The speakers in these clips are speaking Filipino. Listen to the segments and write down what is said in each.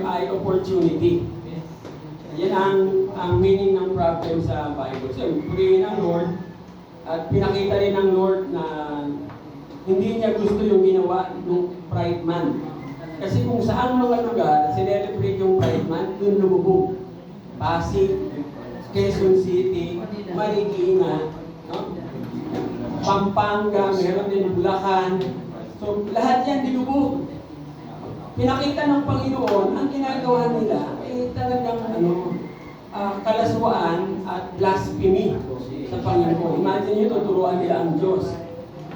problem ay opportunity. Yan ang meaning ng problem sa Bible. So, purihin ng Lord at pinakita rin ng Lord na hindi niya gusto yung ginawa ng Pride Month. Kasi kung saan mga lugar celebrate yung Pride Month, dun lumubog. Pasig, Quezon City, Marikina, no? Pampanga, meron din Bulacan. So, lahat yan dilubog. Pinakita ng Panginoon, ang ginagawa nila ay talagang kalaswaan at blasphemy sa Panginoon. Imagine nyo, tuturuan nila ang Diyos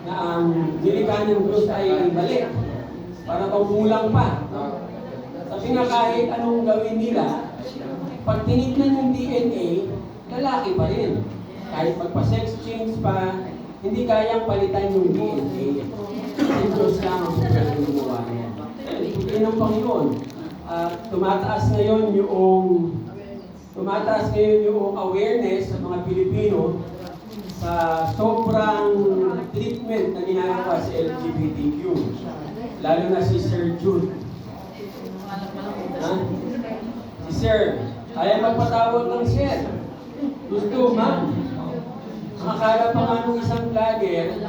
na ang nilikha ng Diyos ay balik para pagkulang pa. No? Sabi nga kahit anong gawin nila, pag tinignan yung DNA, lalaki pa rin. Kahit magpa-sex change pa, hindi kayang palitan yung DNA. Kasi Diyos lang ang gumawa niya. Ito ng Panginoon. Tumataas ngayon yung awareness sa mga Pilipino sa sobrang treatment na ginagawa sa LGBTQ. Lalo na si Sir Jude. Si Sir, ayaw magpatawag ng Sir. Gusto, ma'am. Akala pa nga nung isang vlogger,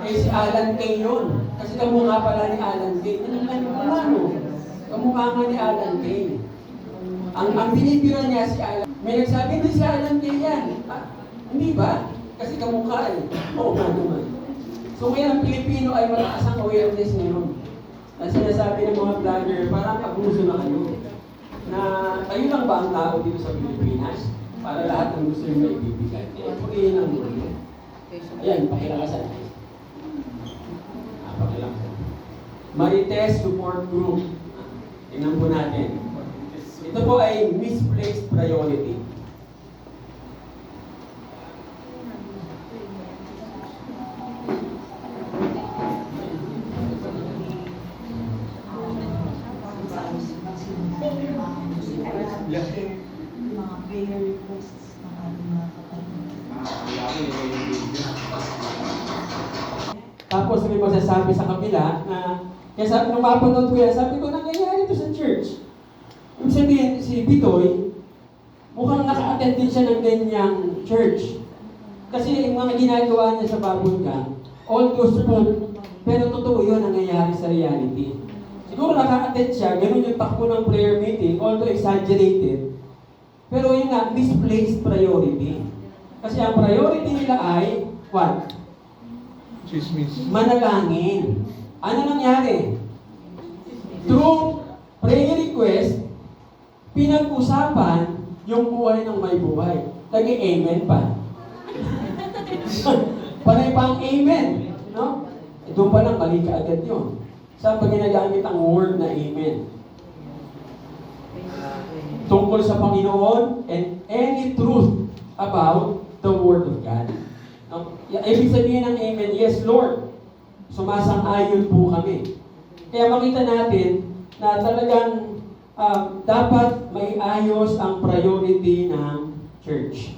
si Alan Kay yun. Kasi kamukha pala ni Alan Kay. Kamukha nga ni Alan Kay. Ang binibira niya si Alan. May nagsabi, hindi si Alan Kay yan. Hindi ba? Kasi kamukha eh. Oo nga naman. So ngayon ang Pilipino ay mataas ang awareness ngayon. Ang sinasabi ng mga vlogger, parang abuso na kayo. Na kayo lang ba ang tao dito sa Pilipinas? Para lahat ng gusto yung maibibigay. Purihin ang mundo. Ayan, pakilakasan. Pakilakasan. Marites Support Group. Tingnan po natin. Ito po ay misplaced priority. Mga prayer requests ng ating mga kapatid. Tapos may masasabi sa kabila na, kaya sabi nung mapanood ko yan, sabi ko, nangyayari ito sa church. Ibig sabihin, si Bitoy, mukhang naka-attend din siya ng ganyang church. Kasi yung mga ginagawa niya sa Babulgan, all gospel, pero totoo yun nangyayari sa reality. Siguro naka-attend siya, ganun yung takbo ng prayer meeting, although exaggerated, pero yun nga, misplaced priority. Kasi ang priority nila ay, what? Chismis. Manalangin. Ano nangyari? Through prayer request, pinag-usapan yung buhay ng may buhay. Nag-amen pa. Panay pang amen. No? Doon pa lang, mali ka agad yun. Saan pa ginagamit ang word na amen? Tungkol sa Panginoon and any truth about the Word of God. Ibig sabihin ng amen, yes Lord, sumasang-ayon po kami. Kaya makita natin na talagang dapat may ayos ang priority ng church.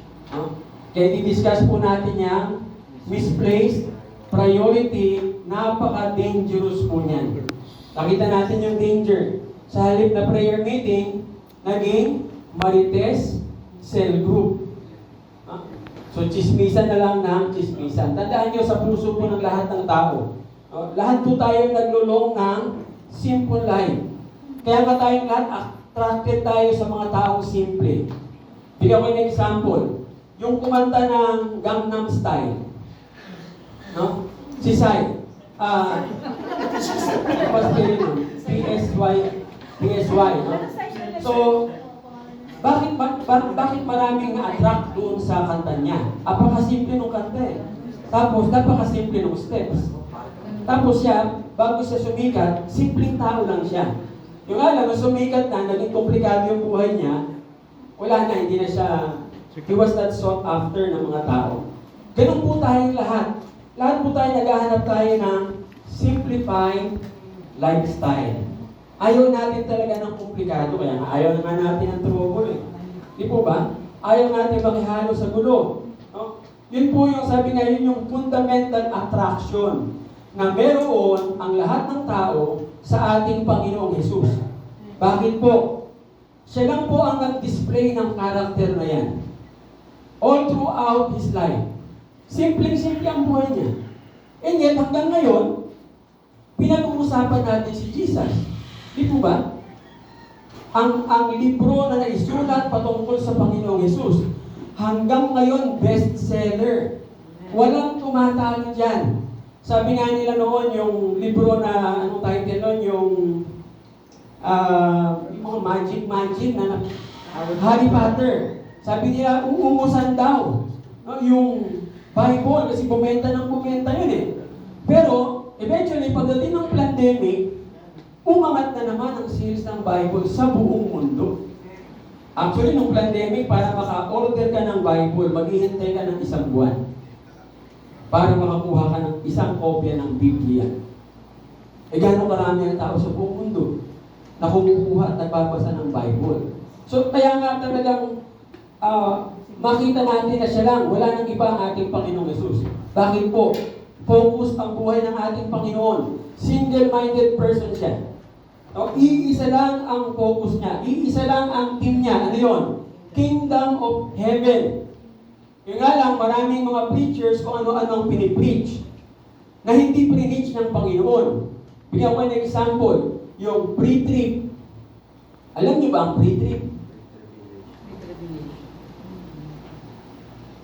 Kaya i-discuss po natin yung misplaced priority, napaka-dangerous po niyan. Nakita natin yung danger. Sa halip na prayer meeting, naging Marites Cell Group. So, chismisan na lang ng chismisan. Tandaan nyo, sa puso po ng lahat ng tao. Lahat po tayo naglulong ng simple life. Kaya nga tayong lahat, attracted tayo sa mga taong simple. Bigyan ko ng example. Yung kumanta ng Gangnam Style. No? Si Sai. PSY. No? So, bakit maraming na-attract doon sa kanta niya? Apakasimple nung kanta eh. Tapos, napakasimple nung steps. Tapos siya, bago siya sumikat, simpleng tao lang siya. Yung alam, nung sumikat na, naging komplikado yung buhay niya, wala na, hindi na siya, he was not sought after ng mga tao. Ganun po tayong lahat. Lahat po tayo naghahanap tayo ng simplified lifestyle. Ayaw natin talaga ng komplikado, kaya ayaw naman natin ng trouble eh. Di po ba? Ayaw natin makihalo sa gulo. No? Yun po yung sabi nga, yun yung fundamental attraction na meron ang lahat ng tao sa ating Panginoong Jesus. Bakit po? Siya lang po ang nag-display ng character na yan. All throughout his life. Simpleng-simple ang buhay niya. And yet, hanggang ngayon, pinag-uusapan natin si Jesus. Di po ba? Ang libro na naisulat patungkol sa Panginoong Yesus, hanggang ngayon, bestseller. Walang tumatalo dyan. Sabi nga nila noon, yung libro na, anong title noon, yung mga magic na Harry Potter. Sabi nila, uumusan daw. No, yung Bible, kasi bumenta yun eh. Pero, eventually, pagdating ng pandemic, umangat na naman ang sales ng Bible sa buong mundo. Actually, nung pandemic, para maka-order ka ng Bible, maghihintay ka ng isang buwan para makakuha ka ng isang kopya ng Biblia. E gano'ng karami ang tao sa buong mundo na kumukuha at nagbabasa ng Bible. So, kaya nga talagang makita natin na siya lang, wala nang iba ang ating Panginoong Yesus. Bakit po? Focus ang buhay ng ating Panginoon. Single-minded person siya. No? Iisa lang ang focus niya. Iisa lang ang team niya. Ano yun? Kingdom of Heaven. Yung nga lang, maraming mga preachers kung ano-ano ang pinipreach na hindi preach ng Panginoon. Bigyan ko ng example, yung pre-trip. Alam niyo ba ang pre-trip?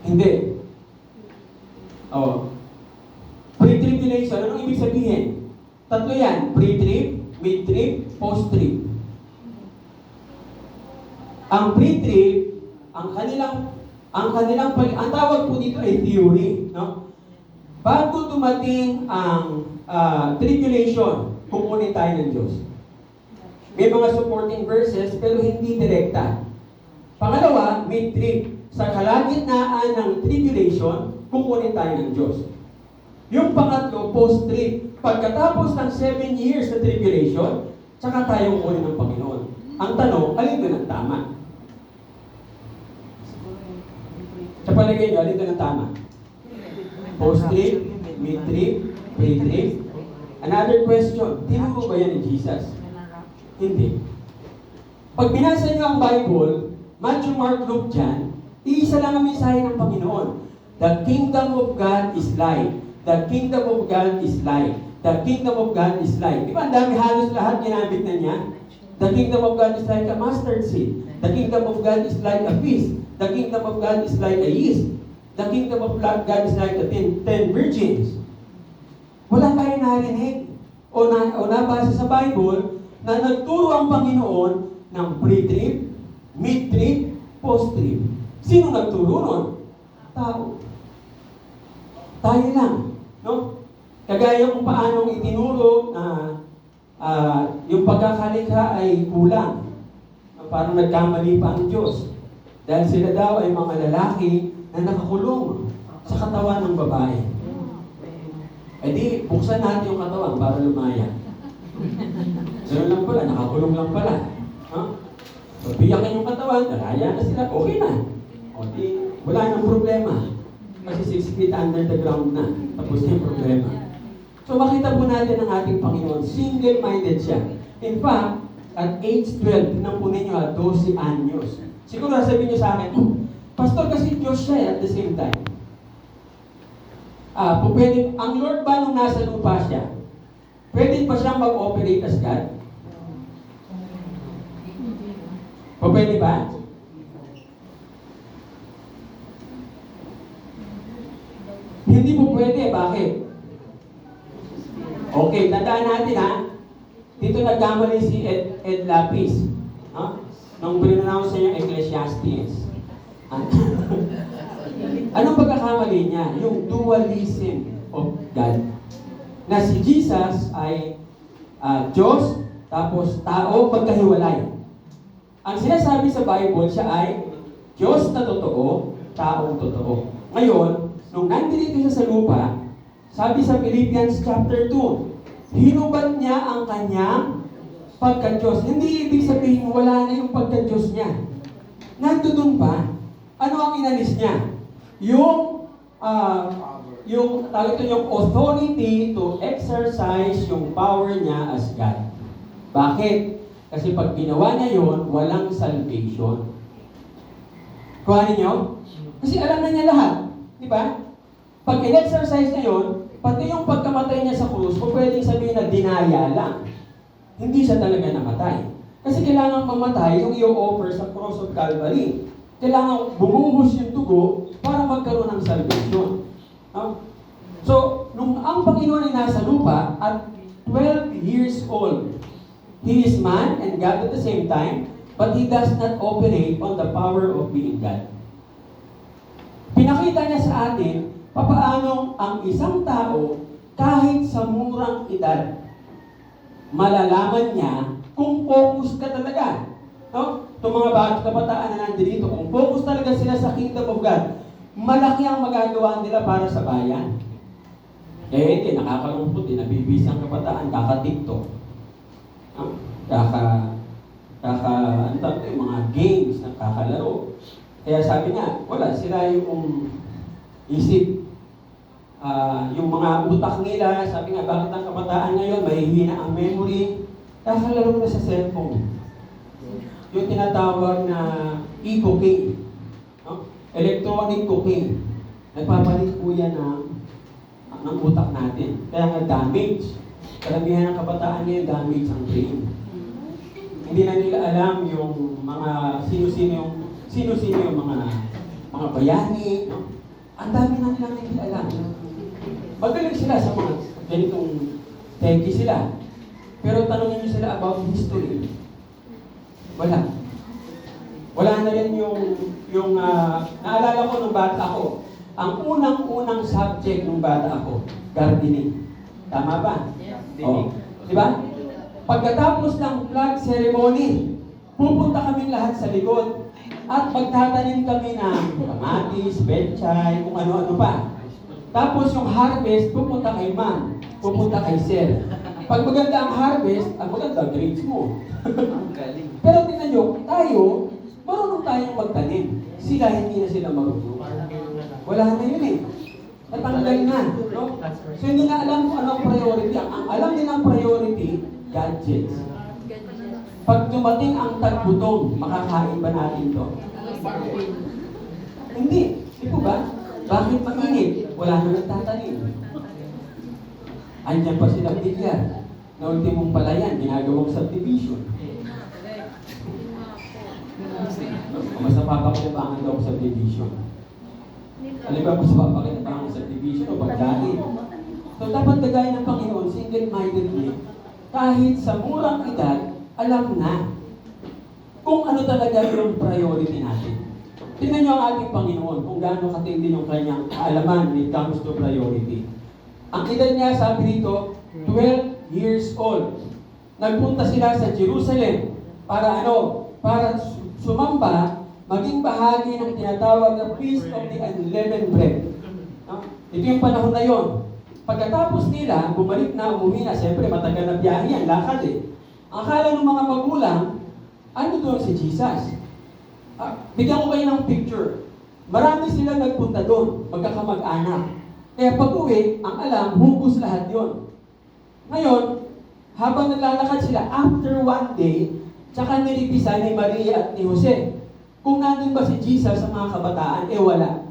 Hindi. Oh. Pre-tribulation, anong ibig sabihin? Tatlo yan, pre-trip, mid-trip, post-trip. Ang pre-trip, ang tawag po dito ay theory, no? Bago dumating ang tribulation, kukunin tayo ng Diyos. May mga supporting verses, pero hindi direkta. Pangalawa, mid-trip. Sa kalagitnaan ng tribulation, kukunin tayo ng Diyos. Yung pangatlo, post-trip. Pagkatapos ng 7 years na tribulation, tsaka tayo kukunin ng Panginoon. Ang tanong, alin doon ang tama? Sa palagay nyo, alin doon ang tama? Post-trip, mid-trip, pre-trip. Another question, tinuro ba yan ni Jesus? Hindi. Pag binasa nyo ang Bible, Matthew, Mark, Luke, John, iisa lang ang mensahe ng Panginoon. The kingdom of God is light. The kingdom of God is light. The kingdom of God is light. Di ba ang dami halos lahat ginamit na niya? The kingdom of God is like a mustard seed. The kingdom of God is like a fish. The kingdom of God is like a yeast. The kingdom of God is like the 10 virgins. Wala tayong narinig o nabasa sa Bible na nagturo ang Panginoon ng pre-trip, mid-trip, post-trip. Sino nagturo nun? Tao. Tayo lang. No? Kagaya kung paanong itinuro na yung pagkakalikha ay kulang. Parang nagkamali pa ang Diyos. Dahil sila daw ay mga lalaki na nakakulong sa katawan ng babae. E di, buksan natin yung katawan para lumaya. Ganun lang pala, nakakulong lang pala. Huh? So, biyakin yung katawan, nalaya na sila, okay na. O di, wala nang problema. Kasi 6 feet under the ground na. Tapos na yung problema. So makita po natin ang ating Panginoon. Single-minded siya. In fact, at age 12, tingnan po ninyo 12 anyos. Siguro sabihin niyo sa akin, Pastor, kasi Diyos siya at the same time. Pwede, ang Lord ba nung nasa lupa siya, pwede pa siyang mag-operate as God? Pwede ba? Hindi po pwede. Bakit? Okay, tandaan natin Dito nagkamali si Ed Lapis. Nung pinanaw sa yung Ecclesiastes. Anong pagkakamali niya? Yung dualism of God. Na si Jesus ay Diyos, tapos tao, pagkahiwalay. Ang sinasabi sa Bible, siya ay Diyos na totoo, taong totoo. Ngayon, nung nandito siya sa lupa, sabi sa Philippians chapter 2, hinubad niya ang kanyang pagka-Diyos. Hindi ibig sabihin wala na yung pagka-Diyos niya. Nandun pa. Ano ang inalis niya? Yung authority to exercise yung power niya as God. Bakit? Kasi pag ginawa niya yon, walang salvation. Kuhanin niyo? Kasi alam na niya lahat. Di ba? Pag in-exercise na yon, pati yung pagkamatay niya sa krus, kung pwedeng sabihin na dinaya lang. Hindi siya talaga namatay. Kasi kailangan mamatay yung i-offer sa cross of Calvary. Kailangan bumuhos yung dugo para magkaroon ng salvation. No? So, nung ang Panginoon ay nasa lupa at 12 years old, He is man and God at the same time, but He does not operate on the power of being God. Pinakita niya sa atin papaano ang isang tao kahit sa murang edad, malalaman niya kung focus ka talaga. No? Itong mga kabataan na nandito, kung focus talaga sila sa kingdom of God, malaki ang magagawa nila para sa bayan. Eh, hindi, nakakalungkot din, nabibisi ang kabataan, kaka-TikTok. No? Ano tawag ito, yung mga games na kakalaro. Kaya sabi niya, wala, sila yung isip. Yung mga utak nila, sabi nga, bakit ang kabataan ngayon, mahihina ang memory, kakalaro na sa cellphone. Yung tinatawag na e-cocaine, no? Electronic cocaine. Nagpapalit po yan ng utak natin. Kaya nga damage. Karamihan ng kabataan ngayon, damage ang brain. Hindi na nila alam yung mga sino-sino yung mga bayani, no? Ang dami na nilang hindi alam. Magaling sila sa mga ganitong teki sila. Pero tanongin niyo sila about history. Wala. Wala na rin yung naalala ko nung bata ako. Ang unang-unang subject nung bata ako, gardening. Tama ba? Oh. Di ba? Pagkatapos ng flag ceremony, pupunta kami lahat sa likod. At magtatanim kami ng kamatis, bechay, kung ano-ano pa. Tapos yung harvest, pupunta kay ma'am, pupunta kay sir. Pag maganda ang harvest, ang maganda grades mo. Pero tingnan nyo, tayo, marunong tayong magtanim. Sila, hindi na sila marunong. Wala na yun eh. Natanggal na. No? So hindi na alam kung ano ang priority. Ang alam din ang priority, gadgets. Pag dumating ang tagbutong, makakain ba natin to? Hindi. Di po ba? Bakit mainit? Wala na nagtatanim. Andiyan pa sila bigyan. Na ultimong palayan, ginagawang subdivision. Mas napapakinabangan daw sa subdivision. Alam ba mas napapakinabangan sa subdivision o pagdahil? So dapat gagaya ng Panginoon, single-mindedly, kahit sa murang edad, alam na kung ano talaga yung priority natin. Tingnan niyo ang ating Panginoon kung gaano katindi yung kanyang kaalaman when it comes to priority. Ang edad niya, sabi dito, 12 years old. Nagpunta sila sa Jerusalem para para sumamba, maging bahagi ng tinatawag na Feast of the Unleavened Bread. No? Ito yung panahon na yon. Pagkatapos nila, bumalik na, umuwi na, siyempre matagal na biyahe yan, lakad eh. Ang akala ng mga magulang, ano doon si Jesus? Bigyan ko kayo ng picture. Marami sila nagpunta doon, magkakamag-anak. Kaya pag-uwi, ang alam, hugos lahat yon. Ngayon, habang naglalakad sila, after one day, tsaka nilitisan ni Maria at ni Jose. Kung nandun ba si Jesus sa mga kabataan, wala.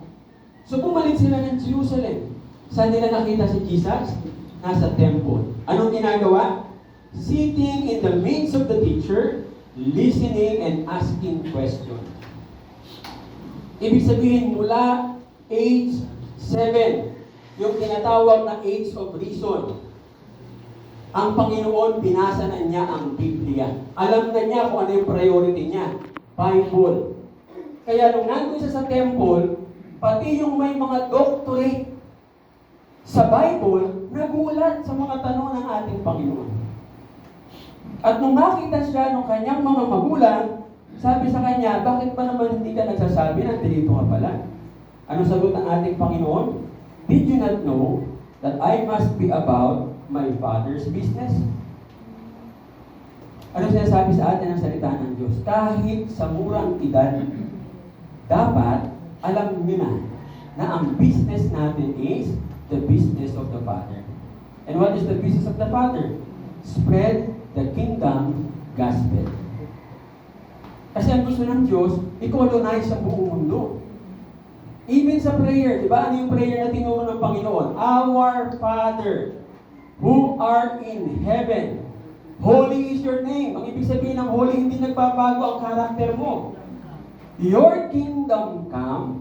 So bumalik sila ng Jerusalem. Saan nila nakita si Jesus? Nasa temple. Anong ginagawa? Sitting in the midst of the teacher, listening and asking questions. Ibig sabihin, mula age 7, yung tinatawag na age of reason, ang Panginoon, binasa na niya ang Biblia. Alam na niya kung ano yung priority niya. Bible. Kaya nung nandun siya sa temple, pati yung may mga doctorate sa Bible, nagulat sa mga tanong ng ating Panginoon. At nung nakita siya ng kanyang mga magulang, sabi sa kanya, bakit ba naman hindi ka nagsasabi na dito ka pala? Ano sagot ng ating Panginoon? Did you not know that I must be about my Father's business? Ano sinasabi sa atin ang salita ng Diyos? Kahit sa murang edad, dapat alam niyo na ang business natin is the business of the Father. And what is the business of the Father? Spread the kingdom gospel. Kasi ang gusto ng Diyos, i-colonize sa buong mundo. Even sa prayer, di ba? Ano yung prayer na tinuro ng Panginoon? Our Father, who art in heaven, holy is your name. Ang ibig sabihin ng holy, hindi nagbabago ang karakter mo. Your kingdom come,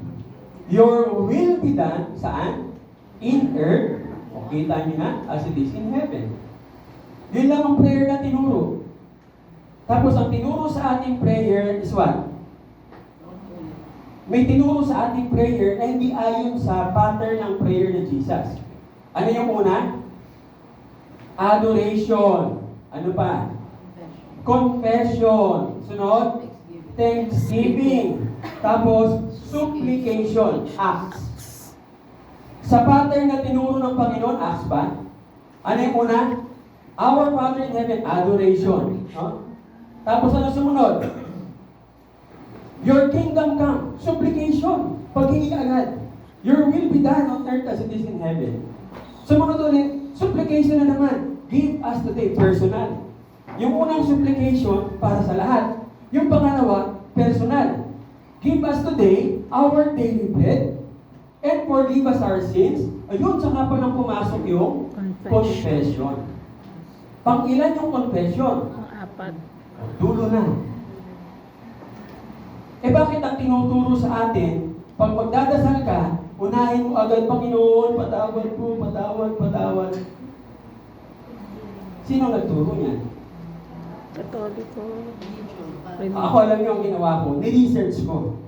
your will be done, saan? In earth. O, kita niyo na, as it is in heaven. Yun lang ang prayer na tinuro. Tapos ang tinuro sa ating prayer is what? May tinuro sa ating prayer na hindi ayon sa pattern ng prayer ni Jesus. Ano yung una? Adoration. Ano pa? Confession. Sunod? Thanksgiving. Tapos, supplication. Acts. Sa pattern na tinuro ng Panginoon, acts ba? Ano yung una? Our Father in Heaven, adoration. No? Tapos ano sumunod? Your kingdom come, supplication. Paghingi ka agad. Your will be done on earth as it is in heaven. Sumunod ulit, supplication na naman. Give us today, personal. Yung unang supplication, para sa lahat. Yung pangalawa, personal. Give us today our daily bread and forgive us our sins. Ayun, saka pa nang pumasok yung confession. Pang-ilan yung confession? Apat. Dulo na. Eh bakit ang tinuturo sa atin, pag magdadasal ka, unahin mo agad, Panginoon, patawad po, patawad. Sino nagturo niyan? Katoliko. Ako alam niyo ang ginawa ko, ni-research ko.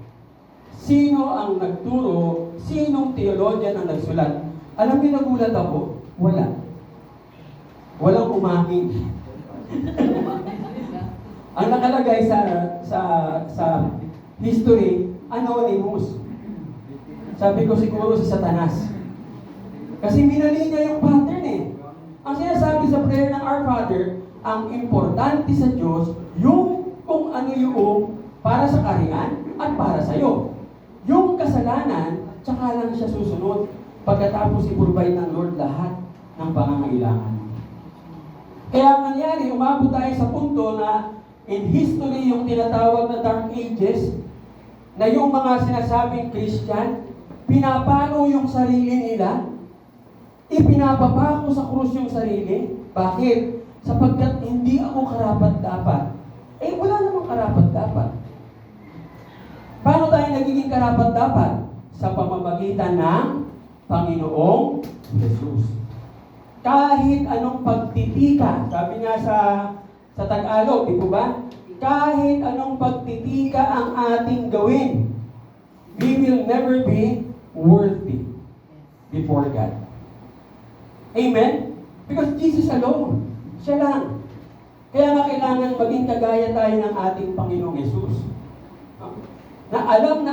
Sino ang nagturo, sinong theologian ang nagsulat? Alam niyo, nagulat ako? Wala. Walang umamin. Ang nakalagay sa history, anonymous. Sabi ko siguro si Satanas. Kasi minali niya yung pattern eh. Ang sinasabi sa prayer ng Our Father, ang importante sa Diyos, yung kung ano yung para sa kaharian at para sa iyo. Yung kasalanan, tsaka lang siya susunod pagkatapos i-provide ng Lord lahat ng pangangailangan. Kaya ang nangyari, umabot tayo sa punto na in history, yung tinatawag na Dark Ages, na yung mga sinasabing Christian, pinapalo yung sarili nila, ipinapapako sa krus yung sarili. Bakit? Sapagkat hindi ako karapat-dapat. Eh, wala namang karapat-dapat. Paano tayo nagiging karapat-dapat? Sa pamamagitan ng Panginoong Jesus. Kahit anong pagtitika, sabi nga sa Tagalog, di po ba? Kahit anong pagtitika ang ating gawin, we will never be worthy before God. Amen? Because Jesus alone, siya lang. Kaya nga kailangan maging kagaya tayo ng ating Panginoong Jesus. Na alam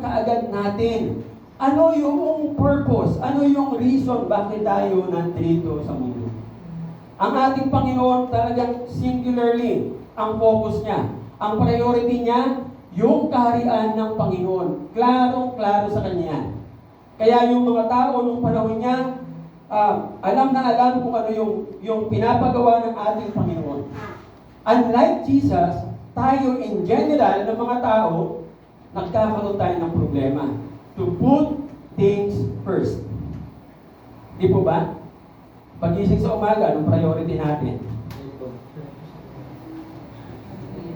kaagad natin ano yung purpose, ano yung reason bakit tayo nandito sa mundo. Ang ating Panginoon talagang singularly ang focus niya. Ang priority niya, yung kaharian ng Panginoon. Klarong-klaro sa Kanya. Kaya yung mga tao nung panahon niya, alam na alam kung ano yung pinapagawa ng ating Panginoon. Unlike Jesus, tayo in general ng mga tao, nagkakaroon tayo ng problema. To put things first. Di po ba? Pagising sa umaga, anong priority natin?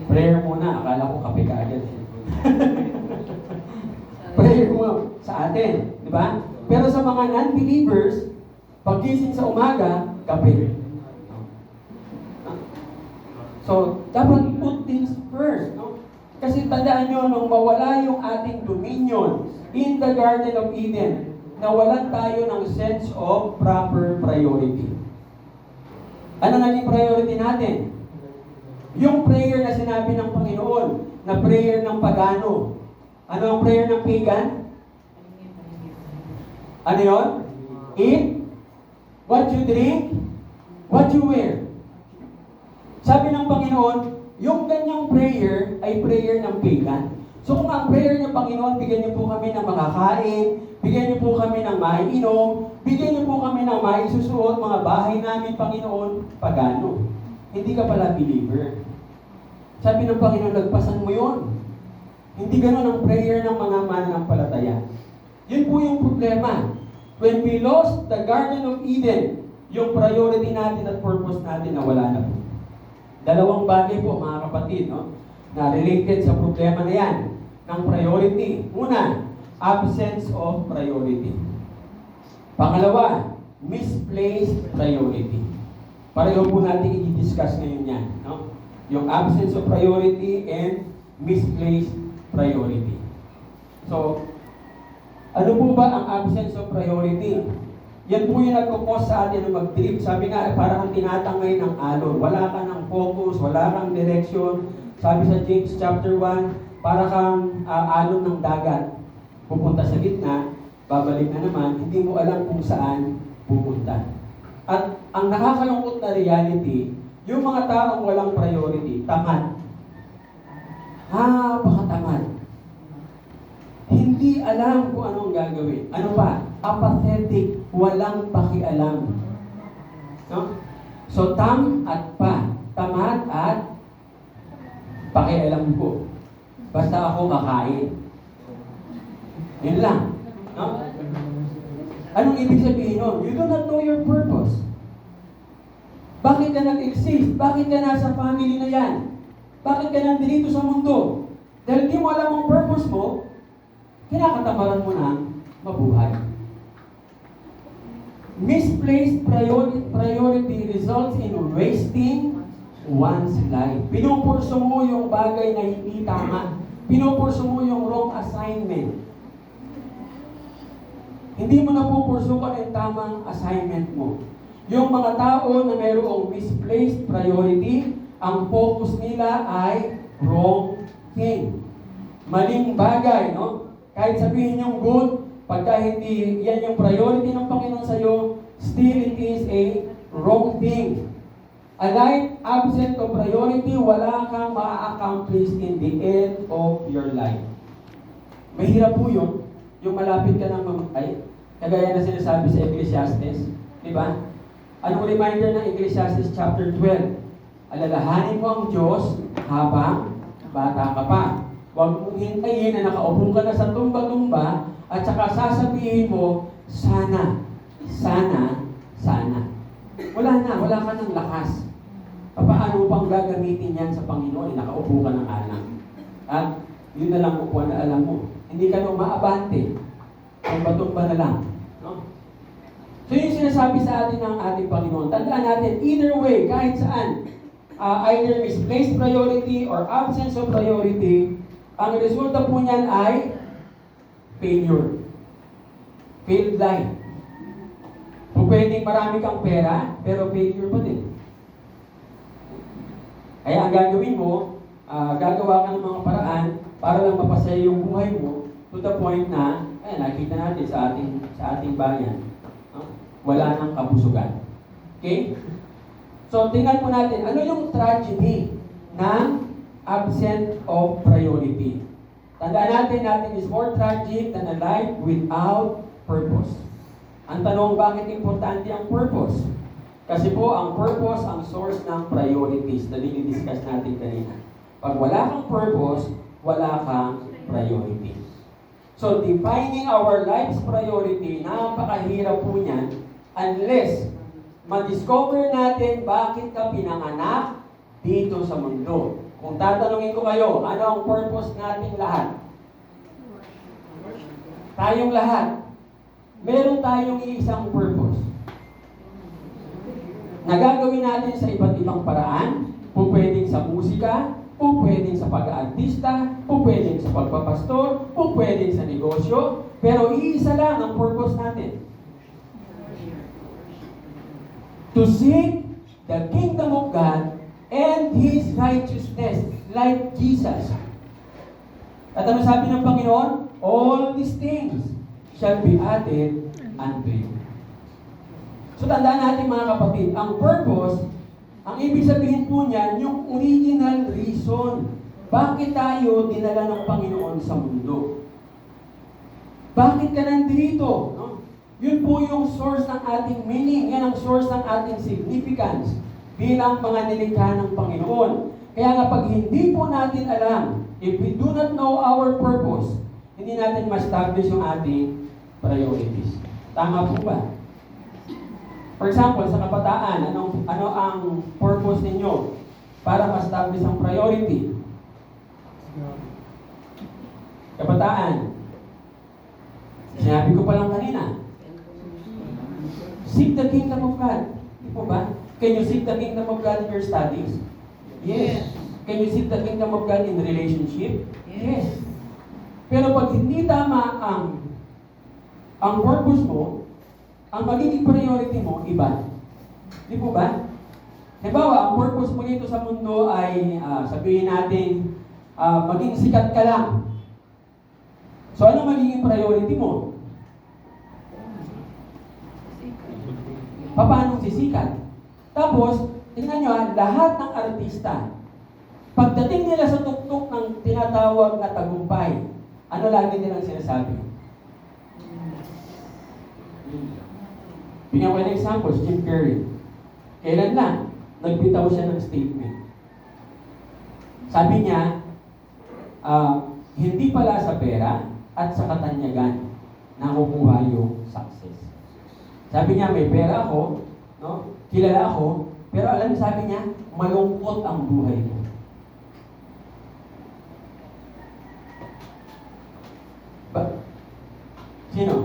Prayer muna. Akala ko kape ka agad. Prayer mo sa atin. Di ba? Pero sa mga non-believers, pagising sa umaga, kape. So, dapat put things first. No? Kasi tandaan nyo, nung mawala yung ating dominion in the Garden of Eden, nawalan tayo ng sense of proper priority. Ano naging priority natin? Yung prayer na sinabi ng Panginoon, na prayer ng pagano. Ano ang prayer ng pagan? Ano yun? Eat what you drink, what you wear. Sabi ng Panginoon, yung ganyang prayer ay prayer ng pagan. So kung ang prayer ng Panginoon, bigyan niyo po kami ng makakain, bigyan niyo po kami ng maiinom, bigyan niyo po kami ng maisusuot, mga bahay namin, Panginoon, pagano. Hindi ka pala believer. Sabi ng Panginoon, lagpasan mo yun. Hindi ganun ang prayer ng mga mananampalataya. Yun po yung problema. When we lost the Garden of Eden, yung priority natin at purpose natin nawala na po. Dalawang bagay po mga kapatid, no? Na related sa problema na yan ng priority. Una, absence of priority. Pangalawa, misplaced priority. Pareho po natin i-discuss ngayon yan. No? Yung absence of priority and misplaced priority. So, ano po ba ang absence of priority? Yan po yung nagkukos sa atin na mag-trip. Sabi nga, parang kang tinatangay ng alon. Wala ka ng focus, wala kang direction. Sabi sa James chapter 1, para kang alon ng dagat. Pupunta sa gitna, babalik na naman, hindi mo alam kung saan pupunta. At ang nakakalungkot na reality, yung mga taong walang priority, tamad. Napakatamad. Hindi alam kung anong gagawin. Ano pa? Apathetic. Walang pakialam. No? So, tam at pa. Tamad at pakialam ko. Basta ako kakain. Yun lang. No? Anong ibig sabihin nun? You do not know your purpose. Bakit ka nag-exist? Bakit ka nasa family na yan? Bakit ka nandito sa mundo? Dahil di mo alam ang purpose mo, kinakatamaran mo na mabuhay. Misplaced priority results in wasting one's life. Pinupurso mo yung bagay na hindi tama. Pinupurso mo yung wrong assignment. Hindi mo napupursukan yung tamang assignment mo. Yung mga tao na mayroong misplaced priority, ang focus nila ay wrong thing. Maling bagay, no? Kahit sabihin yung good, pagka hindi yan yung priority ng Panginoon sa'yo, still it is a wrong thing. A life absent of priority, wala kang ma-accomplish in the end of your life. Mahirap po yun, yung malapit ka ng mamatay, kagaya na sinasabi sa Ecclesiastes, di ba? Anong reminder ng Ecclesiastes chapter 12? Alalahanin mo ang Diyos habang bata ka pa. Huwag mong hintayin na nakaupo ka na sa tumba-tumba at saka sasabihin mo, sana, sana, sana. Wala na, wala ka ng lakas. Paano pang gagamitin yan sa Panginoon? Nakaupo ka ng anak. At yun na lang upuan na alam mo. Hindi ka nung maabante. Tumba-tumba na lang. No? So yung sinasabi sa atin ng ating Panginoon, tandaan natin, either way, kahit saan, either misplaced priority or absence of priority, ang resulta po niyan ay failure. Failed life. Kung pwedeng marami kang pera, pero failure pa din. Kaya ang gagawin mo, gagawa ka ng mga paraan para lang mapasaya yung buhay mo to the point na, nakita natin sa ating bayan, wala nang kabusugan. Okay? So, tingnan po natin, ano yung tragedy ng absent of priority? Tandaan natin is more tragic than a life without purpose. Ang tanong, bakit importante ang purpose? Kasi po, ang purpose, ang source ng priorities na dinidiscuss natin kanina. Pag wala kang purpose, wala kang priority. So, defining our life's priority, napakahirap po niyan unless ma-discover natin bakit ka pinanganak dito sa mundo. Kung tatanungin ko kayo, ano ang purpose natin lahat? Tayong lahat. Meron tayong isang purpose. Nagagawin natin sa iba't ibang paraan, po pwedeng sa musika, po pwedeng sa pag-aartista, po pwedeng sa pagpapastor, po pwedeng sa negosyo, pero iisa lang ang purpose natin. To seek the kingdom of God and His righteousness, like Jesus. At ano sabi ng Panginoon? All these things shall be added unto you. So tandaan natin mga kapatid, ang purpose, ang ibig sabihin po niyan, yung original reason. Bakit tayo dinala ng Panginoon sa mundo? Bakit ka nandito? No? Yun po yung source ng ating meaning. Yan ang source ng ating significance bilang mga nilikha ng Panginoon. Kaya nga pag hindi po natin alam, if we do not know our purpose, hindi natin ma-establish yung ating priorities. Tama po ba? For example, sa kabataan, ano ang purpose ninyo para ma-establish ang priority? Kabataan, sinabi ko pa lang kanina, seek the kingdom of God. Di po ba? Can you seek the kingdom of God in your studies? Yes. Can you seek the kingdom of God in relationship? Yes. Pero pag hindi tama ang purpose mo, ang magiging priority mo, iba. Di po ba? Halimbawa, ang purpose mo dito sa mundo ay, sabihin natin, maging sikat ka lang. So, ano magiging priority mo? Paano sisikat? Tapos, tingnan nyo lahat ng artista, pagdating nila sa tuktok ng tinatawag na tagumpay, ano lagi nilang sinasabi? Bigyan ko ng example, Jim Carrey. Kailan lang, nagbitaw siya ng statement. Sabi niya, hindi pala sa pera at sa katanyagan nakukuha yung success. Sabi niya, may pera ako, no? Kilala ako, pero alam niyo, sabi niya, malungkot ang buhay ko. Sino?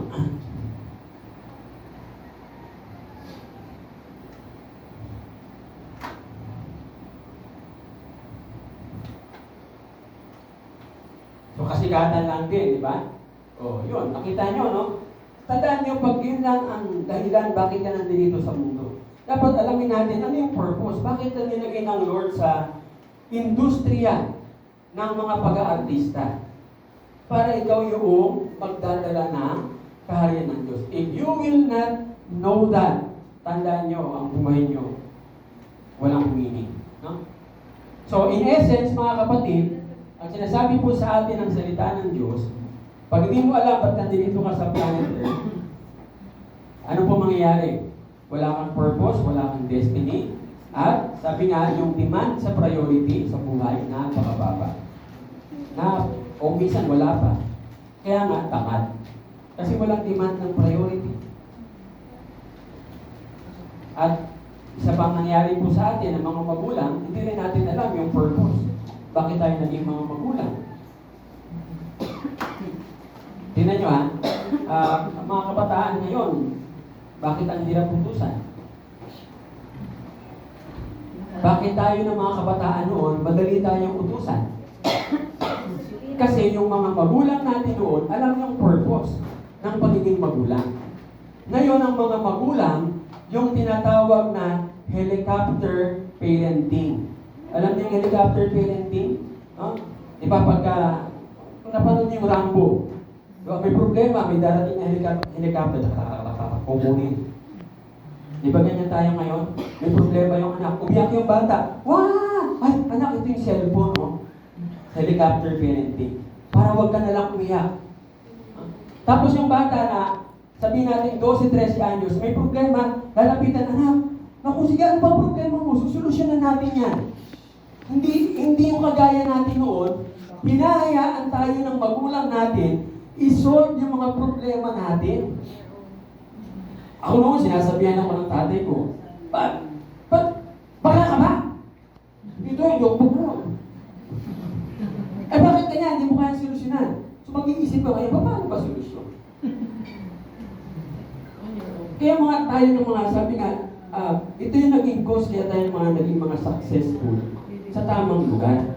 So, kasikatan lang din, di ba? O, yun. Nakita nyo, no? Tandaan nyo, pag yun lang ang dahilan bakit ka nandito sa mundo. Dapat alamin natin, ano yung purpose? Bakit na nilagay ng Lord sa industriya ng mga pag-aartista? Para ikaw yung magdadala ng kaharian ng Diyos. If you will not know that, tandaan nyo, ang buhay nyo, walang meaning. No? So, in essence, mga kapatid, ang sinasabi po sa atin ng salita ng Diyos, pag hindi mo alam ba't nandito ka sa planet Earth, ano po mangyayari? Wala kang purpose, wala kang destiny, at sabi nga, yung demand sa priority sa buhay, napakababa. O minsan wala pa. Kaya nga, tamad. Kasi walang demand ng priority. At isa pang nangyari po sa atin ng mga magulang, hindi rin natin alam yung purpose. Bakit tayo naging mga magulang? Tingnan nyo ang mga kabataan ngayon, bakit ang hirap utusan? Bakit tayo ng mga kabataan noon, madali tayong utusan? Kasi yung mga magulang natin noon, alam yung purpose ng pagiging magulang. Ngayon, ang mga magulang, yung tinatawag na helicopter parenting. Alam niyo yung helicopter parenting? No? Di ba kung napanood niyo yung Rambo, diba, may problema, may darating na helicopter, kukunin. Di ba ganyan tayo ngayon? May problema yung anak, umiyak yung bata. Wah! Ay, anak, ito yung cellphone, no? Helicopter parenting. Para wag ka na lang umiyak. Tapos yung bata na, sabihin natin 12-13 anyos, may problema, lalapitan, anak, naku, sige, ano ba problema mo? Susolusyonan natin yan. Hindi yung kagaya natin noon, hinahayaan tayo ng magulang natin i-solve yung mga problema natin. Ako noon, sinasabihan ako ng tatay ko, baka ka ba? Ito yung joke mo. Bakit kanya? Hindi mo kaya solusyonan. So mag-iisip ka kayo, paano ba solusyon? Kaya tayo ng mga, sabi nga, ito yung naging cause kaya tayo naging mga successful sa tamang lugar.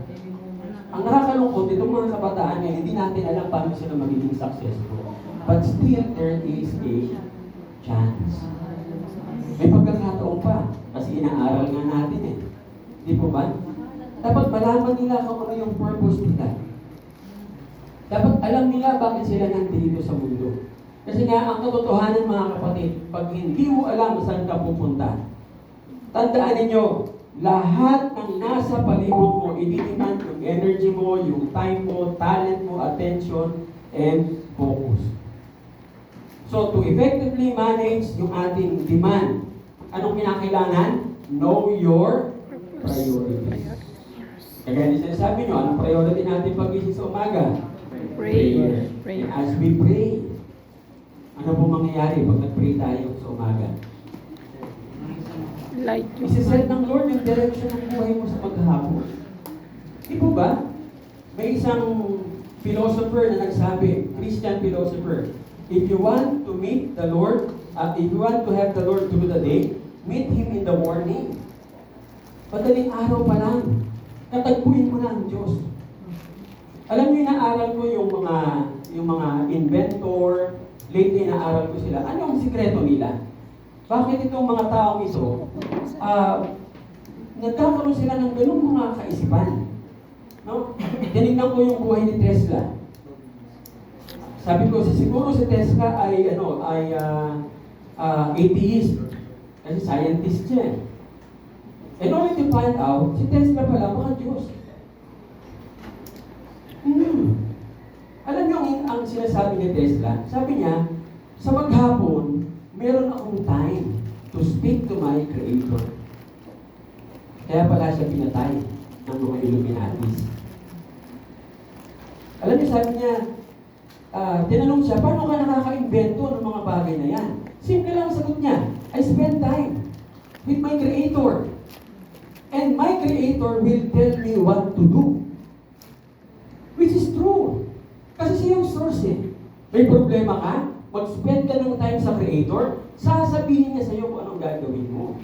Ang nakakalungkot, itong mga kabataan ngayon, hindi natin alam paano sila magiging successful. But still, there is a chance. May pagkakataon pa, kasi inaaral nga natin eh. Di po ba? Dapat malaman nila kung ano yung purpose nila. Dapat alam nila bakit sila nandito sa mundo. Kasi nga, ang katotohanan mga kapatid, pag hindi mo alam saan ka pupunta, tandaan ninyo, lahat ng nasa palibot mo, i-demand yung energy mo, yung time mo, talent mo, attention, and focus. So, to effectively manage yung ating demand, anong kinakailangan? Know your priorities. Kagaya na sinasabi nyo, anong priority natin pag-isip sa umaga? Prayer. And Prayer. as we pray, ano po mangyayari pag nag-pray tayo sa umaga? Light yung Isiset ng Lord yung direction ng buhay mo sa paghahapon. Di po ba? May isang philosopher na nagsabi, Christian philosopher, if you want to meet the Lord, if you want to have the Lord through the day, meet Him in the morning. Madaling araw pa lang, tatagpuin mo na ang Diyos. Alam niyo, inaaral ko yung mga inventor, lately inaaral ko sila. Ano ang sikreto nila? Bakit itong mga taong ito, nagkakaroon sila ng ganung mga kaisipan? No? Tinignan ko yung buhay ni Tesla. Sabi ko, siguro si Tesla ay atheist. Kasi scientist siya. And only to find out, si Tesla pala mga Diyos. Alam niyo ang sinasabi ni Tesla? Sabi niya, sa maghapon, meron akong time to speak to my Creator. Kaya pala siya pinatay ng mga Illuminatis. Alam niyo, sabi niya, tinanong siya, paano ka nakaka-invento ng mga bagay na yan? Simple lang ang sagot niya, I spend time with my Creator. And my Creator will tell me what to do. Which is true. Kasi siya yung source eh. May problema ka, mag-spend ka ng time sa Creator, sasabihin niya sa'yo kung anong gagawin mo.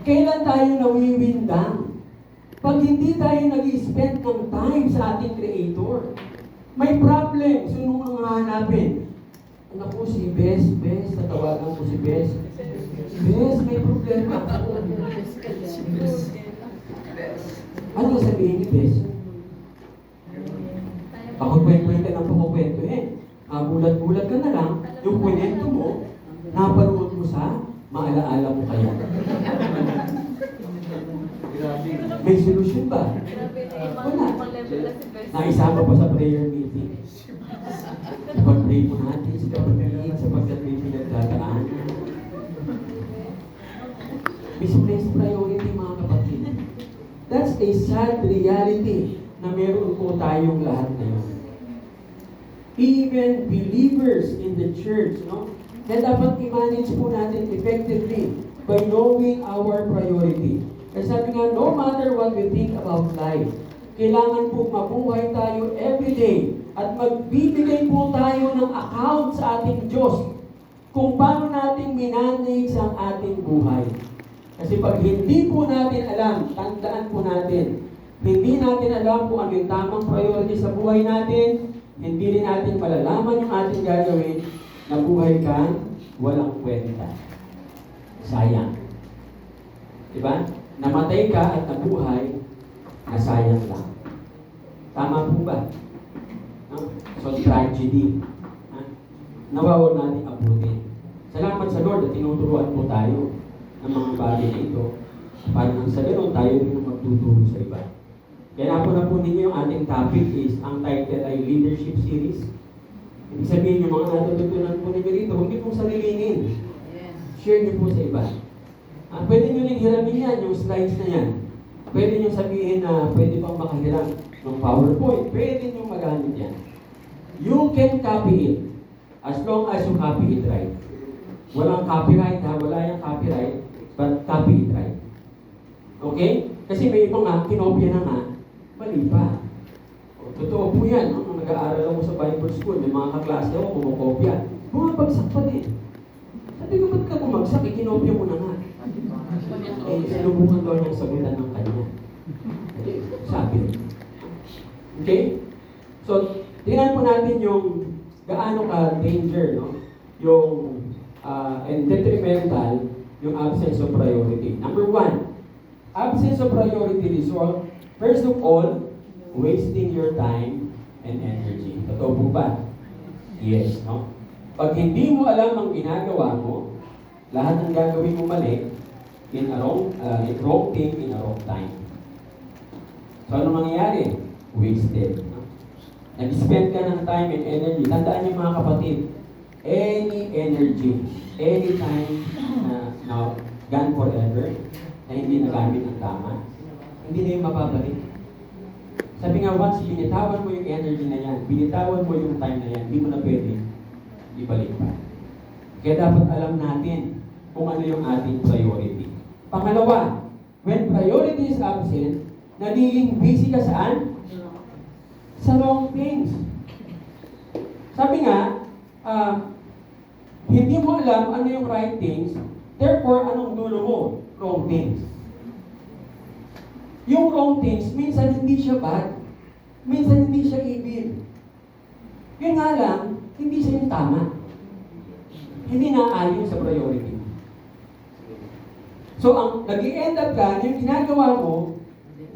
Kailan tayo nawiwindang? Pag hindi tayo nag-spend ng time sa ating Creator, may problem. Sino nung hanapin? Naku, si Bes, tatawagan ko si Bes. Bes, may problema ako. Ano sabihin ni Bes? Pakukwento-kwento ng pakukwento eh. Magulat-gulat ka na lang, yung kwento mo, napanood mo sa maalaala mo kaya. May solusyon ba? Wala. Naisama pa sa prayer meeting. Pag-pray po natin sa kapatid sapagkat may pinagdadaan. Misplaced priority mga kapatid. That's a sad reality na meron po tayong lahat ngayon. Even believers in the church, no? Kaya dapat i-manage po natin effectively by knowing our priority. Kasi sabi nga, no matter what we think about life, kailangan po mabuhay tayo everyday at magbibigay po tayo ng account sa ating Diyos kung paano natin minanage ang ating buhay. Kasi pag hindi po natin alam, tandaan po natin, hindi natin alam kung ano yung tamang priority sa buhay natin, hindi rin natin malalaman yung ating gagawin, na buhay kang walang kwenta. Sayang. Diba? Namatay ka at nabuhay, nasayang lang. Tama po ba? No? So, tragedy. Nawawag natin abutin. Salamat sa Lord at tinuturuan po tayo ng mga bagay na ito. Para nang sa ganoon, tayo rin ang magtuturo sa iba. Kaya na po ninyo yung ating topic is, ang title ay Leadership Series. Ibig sabihin yung mga natututunan po ninyo rito, huwag niyo pong sarilinin. Share niyo po sa iba. Pwede niyo rin hiramin yan, yung slides na yan. Pwede niyo sabihin na pwede pang makahiram ng PowerPoint. Pwede niyo magamit yan. You can copy it as long as you copy it right. Walang copyright ha, wala yung copyright, but copy it right. Okay? Kasi may ibang nga, kinopya na nga, mali pa. Totoo po yan, no? Nung nag-aaral ako sa Bible School, may mga kaklase ako kumukopya. Bumabagsak pa din. Sabi ko, ba't ka bumagsak? Ikinopya mo na nga. Sinubukan daw niyang sagutan ng kanya. Sabi. Okay? So, tingnan po natin yung gaano ka danger, no? Yung and detrimental, yung absence of priority. Number 1, absence of priority result, first of all, wasting your time and energy. Totoo po ba? Yes, no? Pag hindi mo alam ang ginagawa mo, lahat ng gagawin mo mali, in a wrong thing, in a wrong time. So, ano mangyayari? Wasted. No? Nag-spend ka ng time and energy. Tandaan niyo mga kapatid, any energy, any time na gone forever, na hindi nagamit ng tama, hindi na yung mababalik. Sabi nga, once binitawan mo yung energy na yan, binitawan mo yung time na yan, hindi mo na pwede ibalik pa. Kaya dapat alam natin kung ano yung ating priority. Pangalawa, when priority is absent, nagiging busy ka saan? Sa wrong things. Sabi nga, hindi mo alam ano yung right things, therefore, anong dulo mo? Wrong things. Yung wrong things, minsan hindi siya bad, minsan hindi siya evil. Yun nga lang, hindi siya yung tama. Hindi naayon sa priority. So, ang nag-i-end up ka, yung ginagawa mo,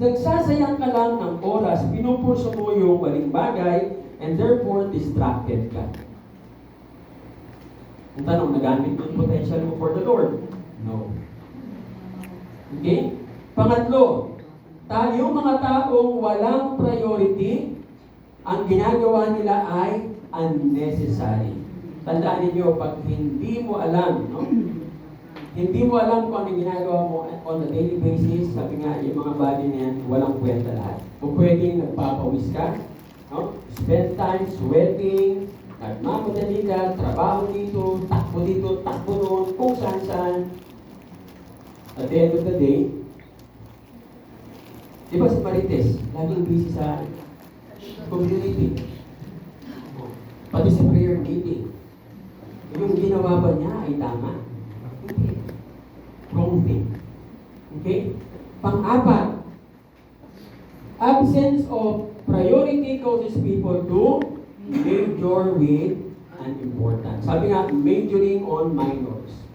nagsasayang ka lang ng oras, pinupurso mo yung maling bagay, and therefore, distracted ka. Ang tanong, nagamit mo yung potential mo for the Lord? No. Okay? Pangatlo, tayong mga taong walang priority, ang ginagawa nila ay unnecessary. Tandaan ninyo, pag hindi mo alam, no? Hindi mo alam kung ano ginagawa mo on a daily basis, sabi nga, yung mga bagay na yan, walang kwenta lahat. Kung pwedeng nagpapawis ka, no? Spend time sweating, nagmamadali ka, trabaho dito, takbo doon, kung saan. At the end of the day, di ba si Marites, laging busy sa community. Pati sa prayer meeting. Yung ginawa ba niya ay tama? Hindi. Wrong thing. Okay? Pang-apat, absence of priority causes people to major with unimportant. Sabi nga, majoring on minors.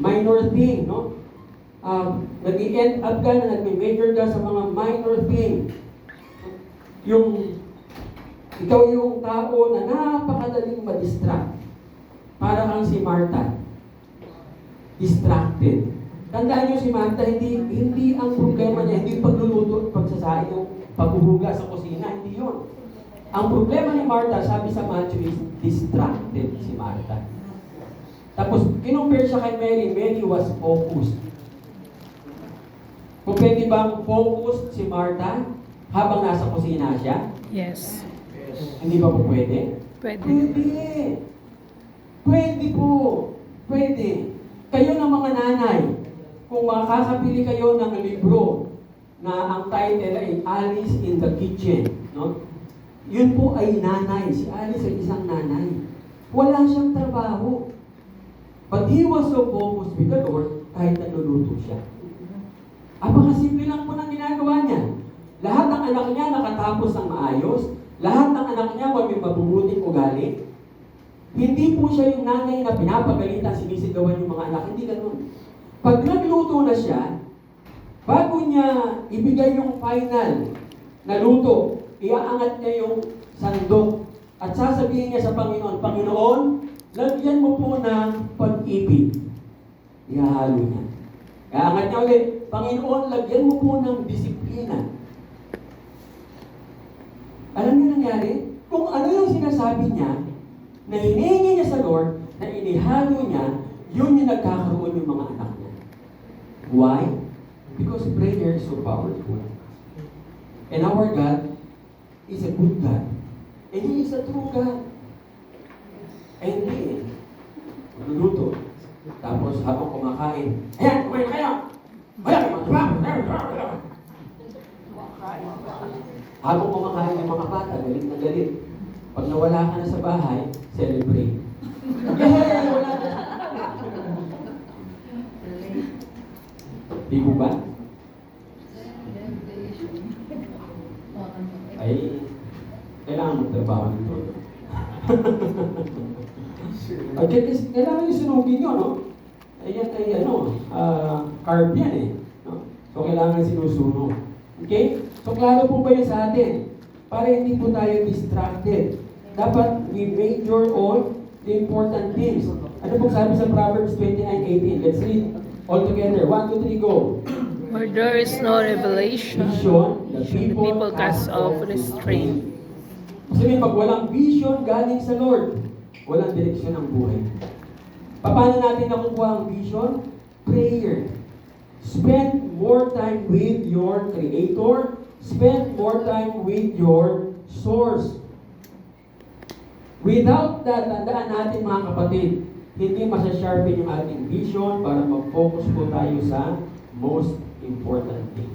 Minor thing, no? Nag-i-end up ka na nag-major ka sa mga minor thing. Ikaw yung tao na napakadaling ma-distract. Para kang si Martha. Distracted. Tandaan niyo si Martha, hindi ang problema niya, hindi pagluluto at pagsasain yung paghuhuga sa kusina, hindi yun. Ang problema ni Martha, sabi sa Matthew, is distracted si Martha. Tapos, kinumpare siya kay Mary. Mary was focused. Kung pwede bang focused si Martha habang nasa kusina siya? Yes. Hindi ba po pwede? Pwede. Pwede. Pwede po. Pwede. Kayo ng mga nanay, kung makakabili kayo ng libro na ang title ay Alice in the Kitchen, no? Yun po ay nanay. Si Alice ay isang nanay. Wala siyang trabaho. But he was so focused with the Lord kahit nagluluto siya. Apakasimple lang po ng ginagawa niya. Lahat ng anak niya nakatapos ng maayos. Lahat ng anak niya may mabubuting ugali. Hindi po siya yung nanay na pinapagalitan, sinisigawan yung mga anak. Hindi ganun. Pag nagluto na siya, bago niya ibigay yung final na luto, iaangat niya yung sandok at sasabihin niya sa Panginoon, Panginoon, lagyan mo po ng pag-ibig. Ihahalo niya. Iaangat niya ulit, Panginoon, lagyan mo po ng disiplina. Alam niyo nangyari? Kung ano yung sinasabi niya, na hinihingi niya sa Lord, na inihalo niya, yun yung nagkakaroon yung mga anak niya. Why? Because prayer is so powerful. And our God is a good God. And He is a true God. Eh hindi eh. Magluluto. Tapos habang kumakain, ayan, kumain kayo! Habang kumakain ng mga bata, galit na galit. Pag nawala ka na sa bahay, celebrate. Yay! Wala na. Di ba? Ay, kailangan magtrabaho nito. Ay, kailangan yung sinugin nyo, no? Ayan ay, carb yan eh. No? So, kailangan sinusunog. Okay? So, klaro po ba yun sa atin? Para hindi po tayo distracted. Dapat we major on the important things. Ano pong sabi sa Proverbs 29:18? Let's read all together. 1, 2, 3, go. Where there is no revelation, Vision, the the people cast off restraint. Kasi pag walang vision galing sa Lord, walang direksyon ang buhay. Paano natin nakukuha ang vision? Prayer. Spend more time with your Creator. Spend more time with your source. Without that, tandaan natin mga kapatid, hindi masasharpen yung ating vision para mag-focus po tayo sa most important thing.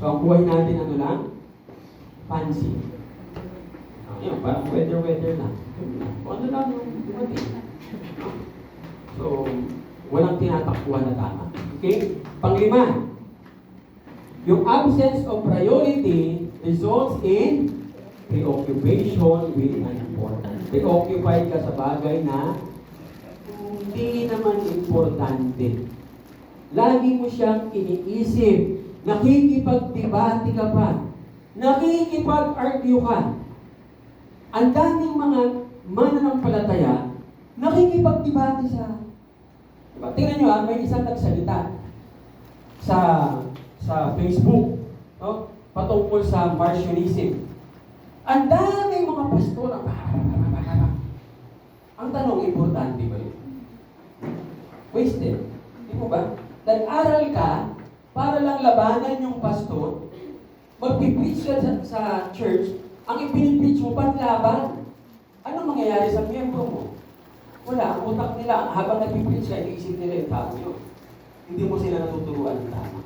So, ang buhay natin ano lang? Fancy. Yun, parang weather lang. Ano lang yung dumating. So, walang tinatakbuhan na tama. Okay? Panglima, yung absence of priority results in preoccupation with an important. Preoccupied ka sa bagay na hindi naman importante. Lagi mo siyang iniisip. Nakikipagdebate ka pa. Nakikipag-argue ka. Ang daming mga mananampalataya, nakikipagdebate sa... Diba? Tingnan nyo may isang nagsalita sa Facebook, no? Patungkol sa Marcionism. Ang daming mga pastor ang tanong, importante ba yun? Wasted. Di mo ba? Nag-aral ka para lang labanan yung pastor, magpipreach ka sa church, ang ipinipreach mo panlaban. Anong mangyayari sa miyembro mo? Wala, ang utak nila, habang nagpipreach ka, iniisip nila yung tao yun. Hindi mo sila natuturuan ng tama.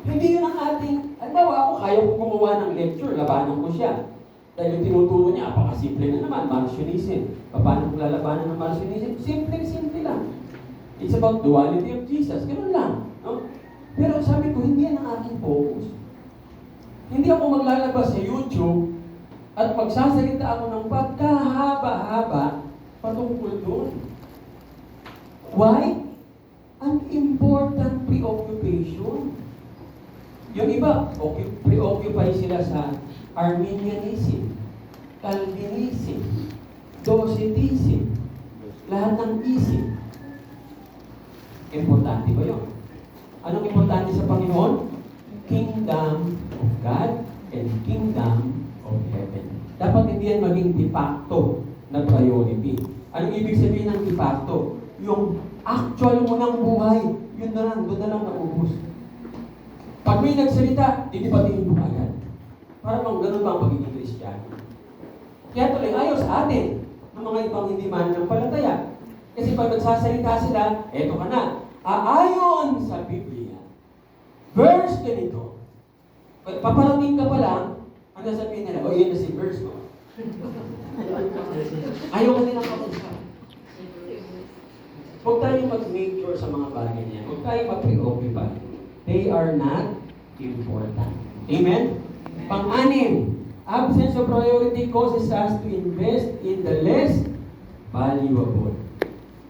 Hindi yun ang ating, ako, kaya ko gumawa ng lecture, labanan ko siya. Dahil yung tinuturo niya, apakasimple na naman, Marcionism. Paano kung lalabanan ng Marcionism? Simple lang. It's about duality of Jesus. Ganun lang. No? Pero sabi ko, hindi yan ang aking focus. Hindi ako maglalabas sa YouTube at magsasalita ako ng pagkahaba-haba patungkol doon. Why? An important preoccupation. Yung iba, preoccupy sila sa Arminianism, Calvinism, Docetism, lahat ng isip. Importante ba yun? Anong importante sa Panginoon? Kingdom of God and Kingdom of Heaven. Dapat hindi yan maging de facto na priority. Anong ibig sabihin ng de facto? Yung actual mo ng buhay, yun na lang, doon na lang naubos. Pag may nagsalita, didibatiin mo agad. Para bang ganun ba ang pagiging Kristiyano? Kaya tuloy, ayaw sa atin ng mga ibang hindi mananampalataya. Kasi pag nagsasalita sila, eto ka na, aayon sa Biblia. Verse ganito. Pag paparating ka pa lang, ano sabihin nila? Yan na si verse ko. Ayaw ka nilang kapag-usap. Huwag tayong mag-make sa mga bagay niya. Huwag tayong mag-preoccupy. They are not important. Amen? Pang-anim, absence of priority causes us to invest in the less valuable.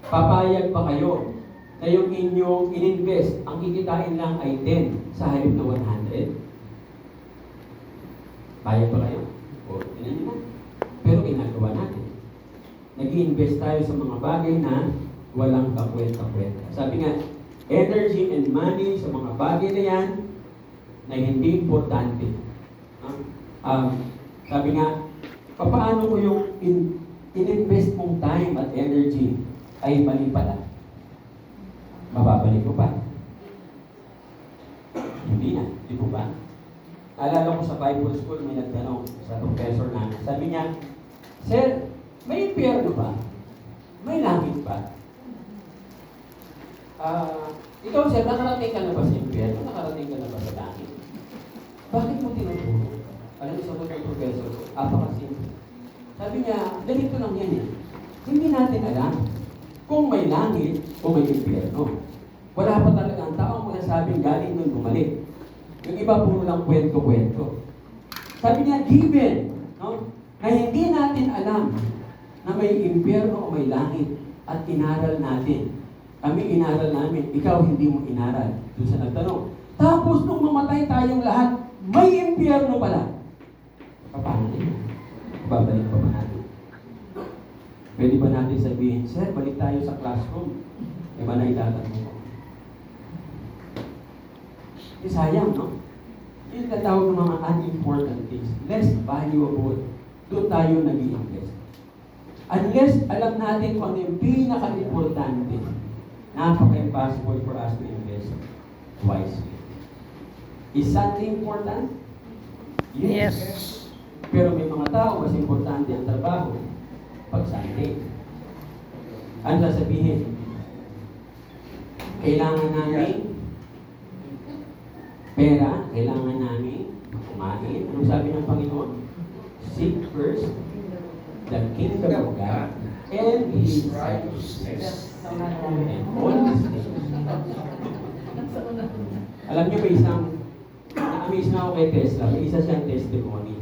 Papayag ba kayo na yung inyong ininvest, ang kikitain lang ay 10 sa halip na 100? Payag ba kayo? O, tinan nyo na. Pero ginagawa natin. Nag-i-invest tayo sa mga bagay na walang kakwenta-kwenta. Sabi nga, energy and money sa mga bagay na yan na hindi importante. Sabi nga, paano ko yung in-invest mong time at energy ay mali pala? Mababalik ko pa. Hindi na, di po ba? Naalala ko sa Bible School, may nagtanong sa professor namin. Sabi niya, Sir, may impyerno ba? May langit ba? Ikaw, sir, nakarating ka na ba sa impyerno? Nakarating ka na ba sa langit? Bakit mo tinuturo? Alam niyo, sagot ng professor, apakasimple. Sabi niya, ganito lang yan eh. Hindi natin alam kung may langit o may impyerno. Wala pa talaga ang taong magsasabing galing nun bumalik. Yung iba puro lang kwento-kwento. Sabi niya, given, no, na hindi natin alam na may impyerno o may langit at inaral natin. Kami inaral namin, ikaw hindi mo inaral. Doon sa nagtanong. Tapos nung mamatay tayong lahat, may impyerno pala. Paano yun? Babalik pa ba natin? Pwede ba natin sabihin, Sir, balik tayo sa classroom? Di ba na itatanong ko? Sayang, no? Yung tatawag ng mga unimportant things, less valuable, doon tayo nag-i-invest. Unless alam natin kung ano yung pinaka-importante, napaka-impossible for us to invest wisely. Is something important? Yes. Pero may mga tao, mas importante ang trabaho. Pag Sunday. Ano sasabihin? Kailangan namin pera, kailangan namin kumain. Anong sabi ng Panginoon? Seek first the kingdom of God and His righteousness. And all these things. Alam niyo, may isang na-amaze na ako kay Tesla. May isa siyang testimony.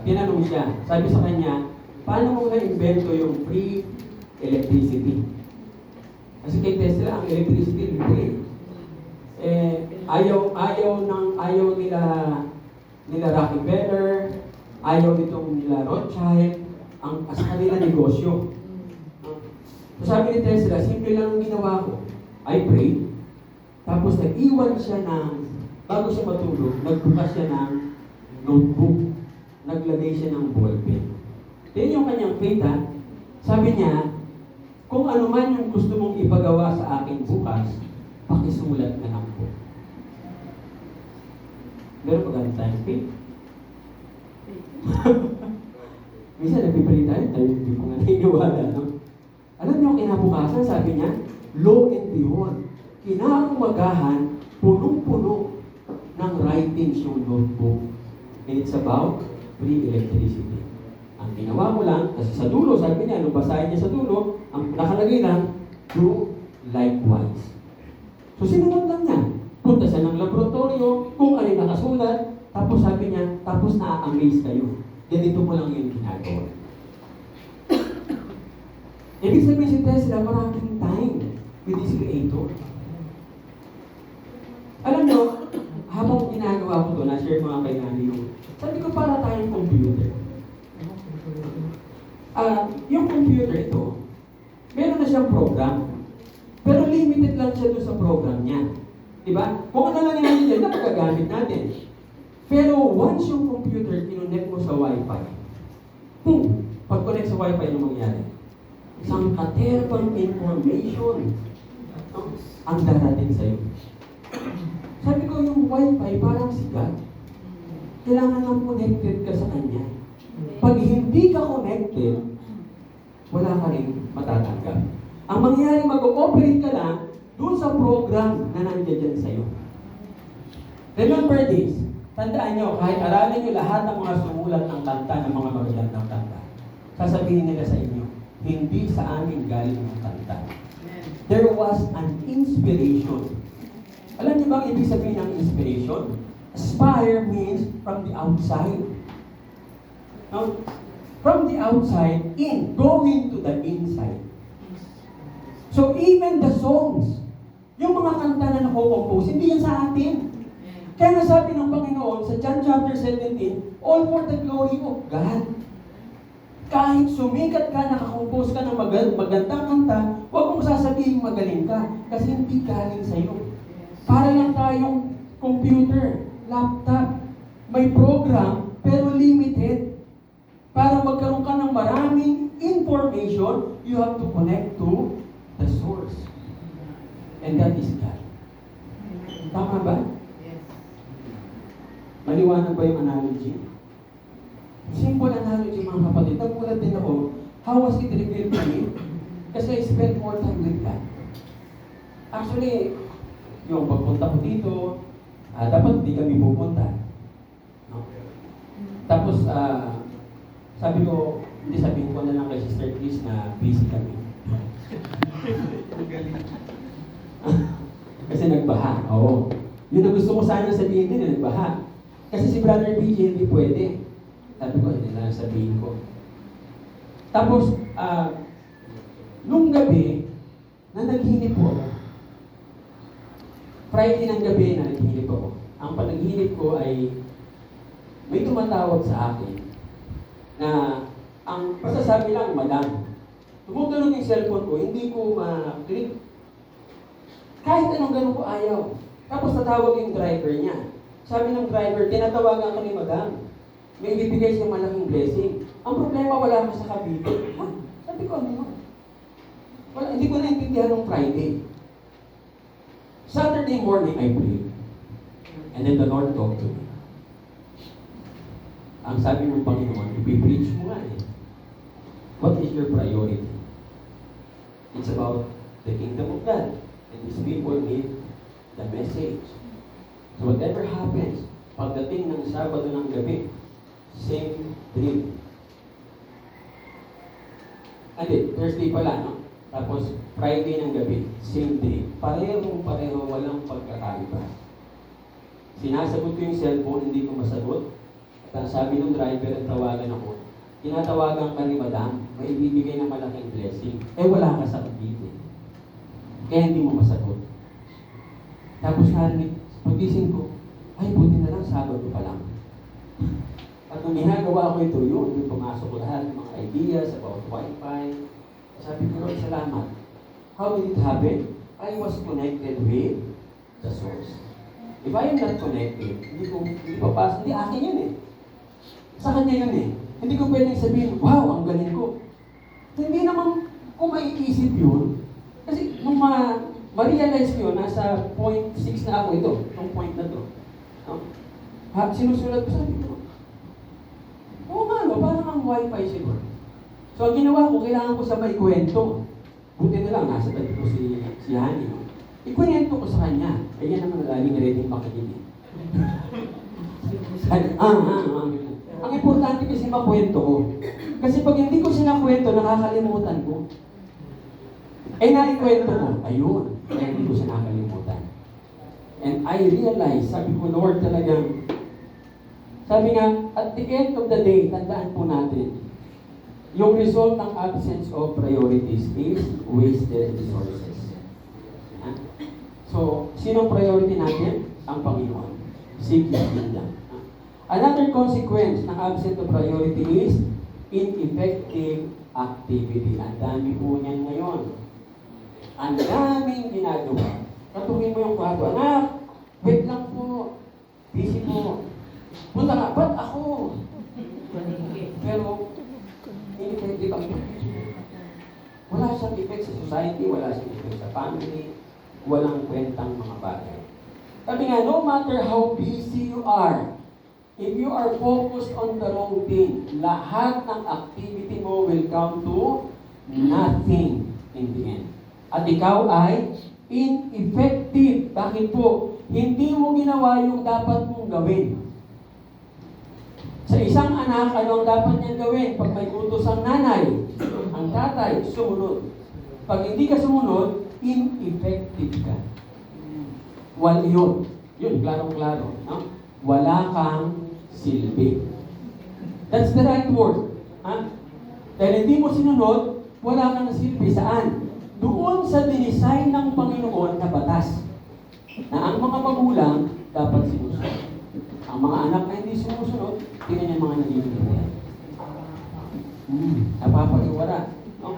Tinanong siya, sabi sa kanya, paano mo na-invento yung free electricity? Kasi kay Tesla, ang electricity libre. Ayaw nila Rockefeller, ayaw nitong nila Rothschild, sa kanila negosyo. So sabi ni Tesla, simple lang ang ginawa ko. I prayed, tapos nag-iwan siya bago siya matulog, nagbukas siya ng notebook, naglagay siya ng ballpen. Yan yung kanyang faith, ha? Sabi niya, kung ano man yung gusto mong ipagawa sa akin bukas, pakisulat na lang po. Meron pa ganun tayong faith? Minsan nagpipray tayo hindi ko nga naniniwala, no? Alam niyo, kinabukasan, sabi niya, lo and behold, kinaumagahan, punong-puno ng writings yung notebook. And it's about free electricity. Ang ginawa mo lang, kasi sa dulo, sabi niya, nung basahin niya sa dulo, ang nakalagay lang, do likewise. So sinunod lang niya. Punta siya ng laboratorio, kung ano yung nakasulat, tapos sabi niya, tapos na-amaze kayo. Ganito mo lang yung ginagawa. Ibig sabihin si Tesla, maraming time with his Creator. Alam mo, habang ginagawa ko ito, na-share ko nga kay Nani yung, sabi ko para tayong computer. Yung computer ito, meron na siyang program. Pero limited lang siya doon sa program niya. Diba? Kung ano lang naman yan, napagagamit natin. Pero once yung computer, kinonect mo sa Wi-Fi, boom! Pag-connect sa Wi-Fi, ano mangyari? Isang katerbang information ang darating sa'yo. Sabi ko, yung Wi-Fi parang sigat. Kailangan lang connected ka sa kanya. Pag hindi ka connected, wala ka rin matatanggap. Ang mangyayari, mag-ooperate ka lang doon sa program na nandiyan dyan sa'yo. Remember this, tandaan nyo, kahit aralin nyo lahat ng mga sumulat ng kanta, ng mga magagandang kanta, sasabihin nila sa inyo, hindi sa amin galing ang kanta. There was an inspiration. Alam niyo ba ang ibig sabihin ng inspiration? Aspire means from the outside. No? From the outside, going to the inside. So even the songs, yung mga kanta na nakocompose, hindi yan sa atin. Kaya nasabi ng Panginoon sa John chapter 17, all for the glory of God. Kahit sumikat ka, nakakompose ka ng magandang kanta, huwag mong sasabihin magaling ka, kasi hindi galing sa'yo. Para lang tayong computer, laptop, may program, pero limited. Para magkaroon ka ng maraming information, you have to connect to the source. And that is God. Tama ba? Yes. Maliwanag ba yung analogy? Simple analogy, mga kapatid. Nagulat din ako, how was it revealed to me? Kasi I spent more time with God. Actually, yung pagpunta ko dito, dapat hindi kami pupunta. No? Tapos, sabi ko, hindi sabihin ko na lang kay Sister Chris na busy kami. Kasi nagbaha. Oo. Yun ang gusto ko sana sabihin din, nagbaha. Kasi si Brother BJ hindi pwede. Sabi ko, hindi na sabihin ko. Tapos, nung gabi, na naghinip po ako. Friday ng gabi na naghinip ako. Ang panaginip ko ay may tumatawag sa akin na ang pasasabi lang, madam. Tumutunog yung cellphone ko, hindi ko ma-click. Kahit anong ganun ko ayaw. Tapos tatawag yung driver niya. Sabi ng driver, tinatawagan ka ni madam. May ibibigay siyang malaking blessing. Ang problema, wala ka sa Cavite. Ha? Sabi ko, ano? Wala, hindi ko naintindihan nung Friday. Saturday morning, I prayed. And then the Lord talked to me. Ang sabi ng Panginoon, ipipreach mo nga eh. What is your priority? It's about the kingdom of God. And these people need the message. So whatever happens, pagdating ng Sabado ng gabi, same dream. Thursday pala, no? Tapos Friday ng gabi, same dream. Pareho, walang pagkakaiba. Sinasagot ko yung cellphone, hindi ko masagot. At sabi ng driver, tawagan ako. Tinatawagan ka ni Madam, may ibibigay ng malaking blessing. Wala ka sa Cavite. Kaya hindi mo masagot. Tapos narinig, pagising ko, ay buti na lang, Sabado pa lang. At nung ginagawa ko ito, yung pumasok ko lahat ng mga ideas about Wi-Fi. Sabi ko, Lord, salamat. How did it happen? I was connected with the source. If I am not connected, hindi papasok, hindi akin yun eh. Sa kanya yun eh. Hindi ko pwedeng sabihin, wow, ang galing ko. Hindi naman, kung maiisip yun, kasi nung ma-realize ko yun, nasa 0.6 na ako ito, itong point na to. No? Sinusulat ko, sabi ko, oo nga, no, parang ang Wi-Fi siguro. So, ang ginawa ko, kailangan ko sabay kwento. Buti na lang, nasa tabi ko si Hani. No? Ikwento ko sa kanya. Yan naman laging ready makikinig. Ang importante kasi makwento ko. Kasi pag hindi ko sinakwento, nakakalimutan ko. Naikwento ko, ayun, kaya hindi ko siya nakakalimutan. And I realized, sabi ko, Lord, talagang, sabi nga, at the end of the day, tandaan po natin, yung result ng absence of priorities is wasted resources. So, sinong priority natin? Ang Panginoon. Seek His kingdom. Another consequence ng absence of priority is ineffective activity. Ang dami po niyan ngayon. Ang daming ginagawa. Katungin mo yung kwarto, anak, wait lang po. Busy po. Punta ka, ba't ako? Pero, ineffective activity. Wala siyang effect sa society, wala siyang effect sa family, walang kwentang mga bagay. Sabi nga, no matter how busy you are, if you are focused on the wrong thing, lahat ng activity mo will come to nothing in the end. At ikaw ay ineffective. Bakit po? Hindi mo ginawa yung dapat mong gawin. Sa isang anak, ano ang dapat niyang gawin? Pag may utos ang nanay, ang tatay, sumunod. Pag hindi ka sumunod, ineffective ka. Yun, klarong-klaro. No? Wala kang silbi. That's the right word. Dahil hindi mo sinunod, wala kang silbi. Saan? Doon sa dinisign ng Panginoon na batas. Na ang mga magulang dapat sinusunod. Ang mga anak na hindi sumusunod, tingnan yung mga nagiging buhay. Napapaliwala. No?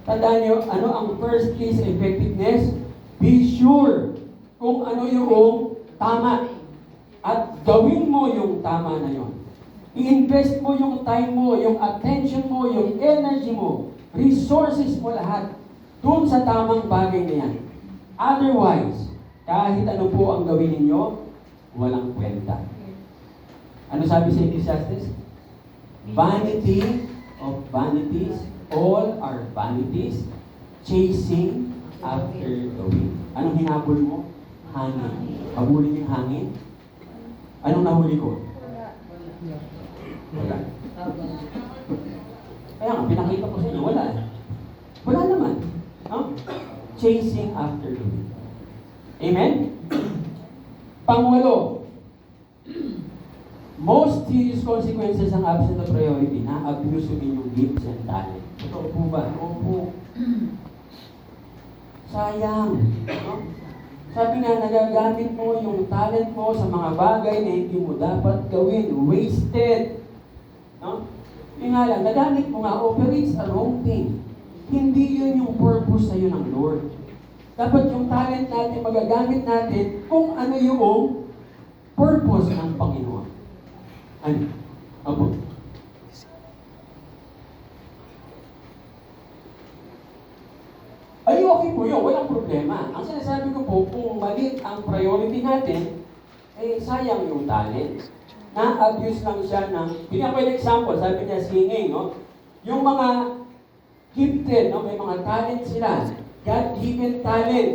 Tandaan nyo, ano ang first key sa effectiveness? Be sure kung ano yung tama. At gawin mo yung tama na yon. I-invest mo yung time mo, yung attention mo, yung energy mo, resources mo lahat doon sa tamang bagay na yan. Otherwise, kahit ano po ang gawin ninyo, walang kwenta. Ano sabi sa Ecclesiastes? Vanity of vanities, all are vanities, chasing after the wind. Anong hinabol mo? Hangin. Habulin yung hangin? Anong nahuli ko? Wala. Kaya nga, pinakita ko sa inyo, wala. Wala naman. No? Chasing after the wind. Amen? Pangwalo, most serious consequences ng absence of priority na abuse yung inyong gifts and talent. Totoo po ba? Opo. Sayang. No? Sabi nga, nagagamit mo yung talent mo sa mga bagay na hindi mo dapat gawin. Wasted. No? Yung nga lang, nagamit mo nga, pero it's a wrong thing. Hindi yun yung purpose sa'yo ng Lord. Dapat yung talent natin, magagamit natin kung ano yung purpose ng Panginoon. Ano? Opo. Ay, okay po yun. Walang problema. Ang sinasabi ko po, kung mali ang priority natin, sayang yung talent. na-abuse lang siya ng, bigyan ko yung example, sabi niya singing, no? Yung mga gifted, no? May mga talent sila, God-given talent,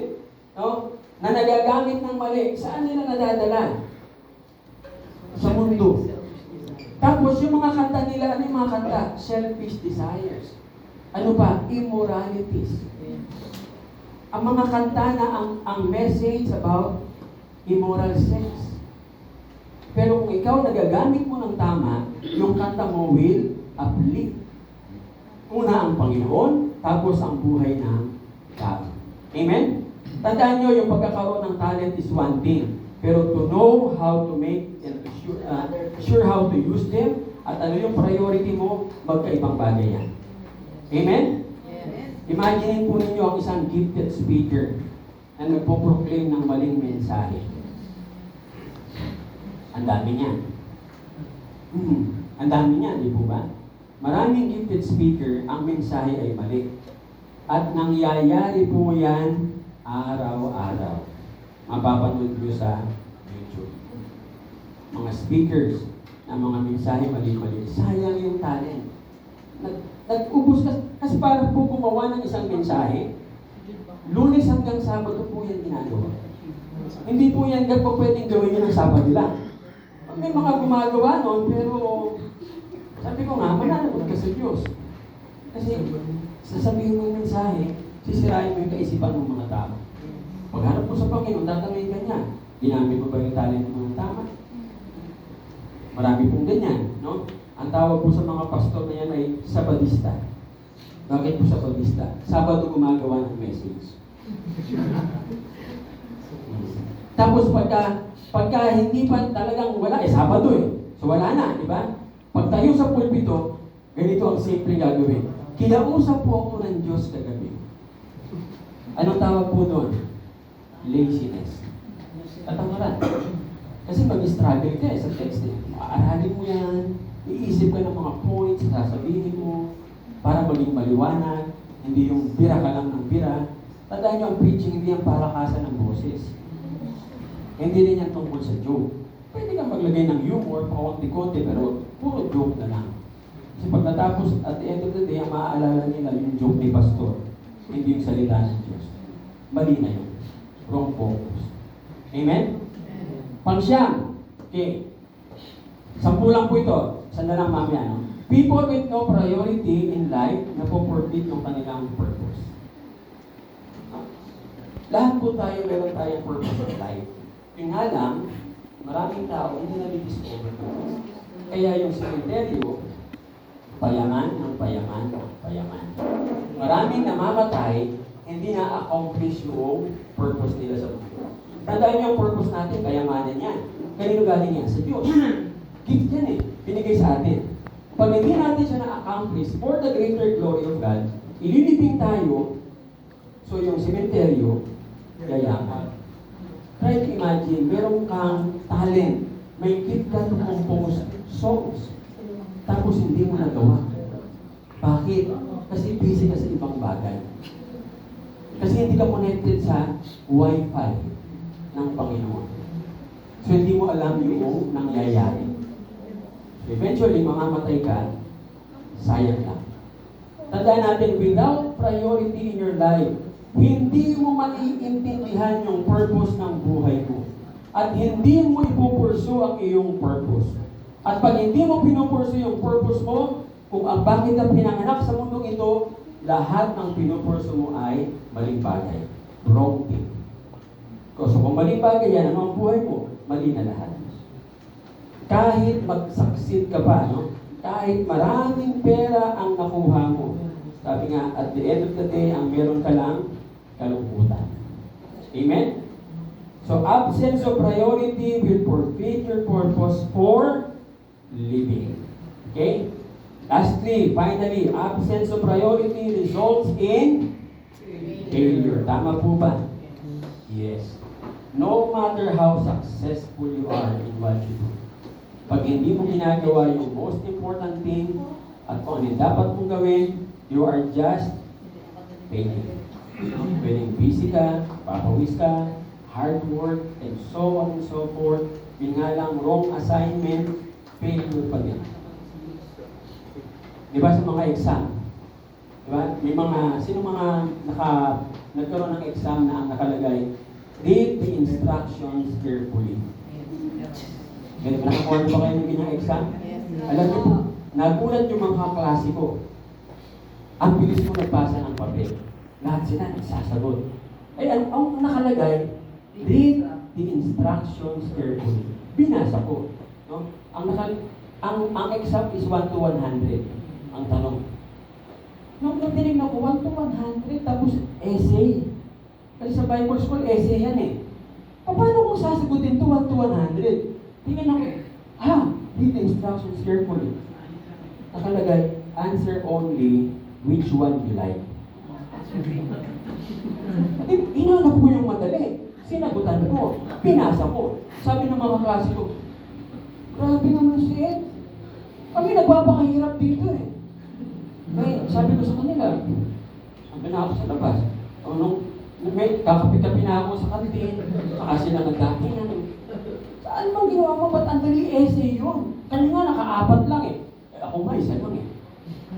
no? Na nagagamit ng mali, saan nila nadadala? Sa mundo. Tapos yung mga kanta nila, ano yung mga kanta? Selfish desires. Ano pa? Immoralities. Ang mga kanta na ang message about immoral sex. Pero kung ikaw nagagamit mo ng tama, yung kanta mo will uplift. Una ang Panginoon, tapos ang buhay ng tao. Amen? Tandaan nyo, yung pagkakaroon ng talent is one thing. Pero to know how to make and sure how to use them, at ano yung priority mo, magkaibang bagay yan. Amen? Imagine po ninyo ang isang gifted speaker na nagpo-proclaim ng maling mensahe. Ang dami niyan. Ang dami niyan, di po ba? Maraming gifted speaker, ang mensahe ay mali. At nangyayari po yan araw-araw. Mapapanood nyo sa YouTube. Mga speakers na mga mensahe mali-mali. Sayang yung talent. Nag-ubos kasi para po gumawa ng isang mensahe, Lunes hanggang Sabado po yan ginagawa. Hindi po yan pwedeng gawin nyo ng Sabado lang. May mga gumagawa noon, pero sabi ko nga, mananagot ka sa Diyos. Kasi sasabihin mo yung mensahe, sisirain mo yung kaisipan ng mga tao. Paghanap mo sa Panginoon, tatanungin ka niya, ginamit mo ba yung talent mo ng tama? Marami pong ganyan, no? Ang tawag po sa mga pastor na yan ay Sabadista. Bakit po Sabadista? Sabado gumagawa ng message. Tapos pagka hindi pa talagang wala, Sabado eh. So wala na, di ba? Pag tayo sa pulpito, ganito ang simple gagawin. Kinausap po ako ng Diyos kagabi. Anong tawag po doon? Laziness. Katamaran. Kasi mag-struggle ka sa text eh. Aaralin mo yan, iisip ka ng mga points, sasabihin mo, para maging maliwanag, hindi yung bira ka lang ng bira. Tandaan nyo, ang preaching hindi yung palakasan ng boses. Hindi rin yan tungkol sa joke. Pwede kang maglagay ng humor, pakunti-kunti, pero puro joke na lang. Kasi pagkatapos, at the end of the day, ang maaalala nila yung joke ni Pastor, hindi yung salita ng Diyos. Mali na yun. Wrong focus. Amen? Pangsyam. Okay. 10 lang po ito. Sanda lang mamaya, no? People with no priority in life na po-forfeit ng kanilang purpose. Lahat po tayo, meron tayong purpose in life. Yung nga lang, maraming tao hindi na-discover. Kaya yung cemetery, payaman ng payaman ng payaman. Maraming namamatay, hindi na-accomplish yung purpose nila sa mundo. Tandaan niyo ang purpose natin, kayamanan yan. Kanino galing yan? Sa Diyos. Gift yan eh. Binigay sa atin. Pag hindi natin siya na-accomplish for the greater glory of God, ililibing tayo, so yung sementeryo, yayaman. Try to imagine, meron kang talent, may gift ka to compose songs, tapos hindi mo nagawa. Bakit? Kasi busy ka sa ibang bagay. Kasi hindi ka connected sa Wi-Fi ng Panginoon. So hindi mo alam yung nangyayari. Eventually, mamamatay ka, sayang lang. Tandaan natin, without priority in your life, hindi mo maiintindihan yung purpose ng buhay mo. At hindi mo ipupursue ang iyong purpose. At pag hindi mo pinupursue yung purpose mo, kung ang bakit ka pinanganak sa mundong ito, lahat ng pinupursue mo ay maling bagay. Wrong thing. So kung maling bagay yan, ano ang buhay mo? Mali na lahat. Kahit mag-succeed ka pa, no? Kahit maraming pera ang nakuha mo. Sabi nga, at the end of the day, ang meron ka lang, kalungkutan. Amen? So, absence of priority will forfeit your purpose for living. Okay? Lastly, finally, absence of priority results in failure. Tama po ba? Yes. No matter how successful you are in what you do, pag hindi mo ginagawa yung most important thing at kung ano dapat mong gawin, you are just failing. Pwedeng busy ka, papawis ka, hard work, and so on and so forth. Yun nga lang, wrong assignment, failure pa din. Di ba sa mga exam? Di ba? May mga, sino mga nagkaroon ng exam na ang nakalagay, read the instructions carefully. Ganun, nakakuha ba kayo ng inyong exam? Alam niyo po, nagulat yung mga kaklase ko. Ang bilis mo nagpasa ng papel. Lahat sila nagsasagot. Ay, ang nakalagay, read the instructions carefully. Binasa ko. No? Ang exam is 1 to 100. Ang tanong. Nung tinignan ko, 1 to 100, tapos essay. Kasi sa Bible School, essay yan eh. Paano kung sasagutin to 1 to 100? Tingnan ako, read the instructions carefully. Nakalagay, answer only which one you like. At inanap ko yung madali. Sinagutan ko. Pinasa ko. Sabi ng mga klase ko, grabe naman si Ed. Kami nagpapakahirap dito eh. Kaya sabi ko sa kanila, sabi na ako sa labas. Nung may kakapi-kapi na ako sa kantin, saka sila nagdatingan. Saan bang ginawa mo? Ba't ang dali essay yun? Kanina naka-4 lang eh. Ako nga, isa lang eh.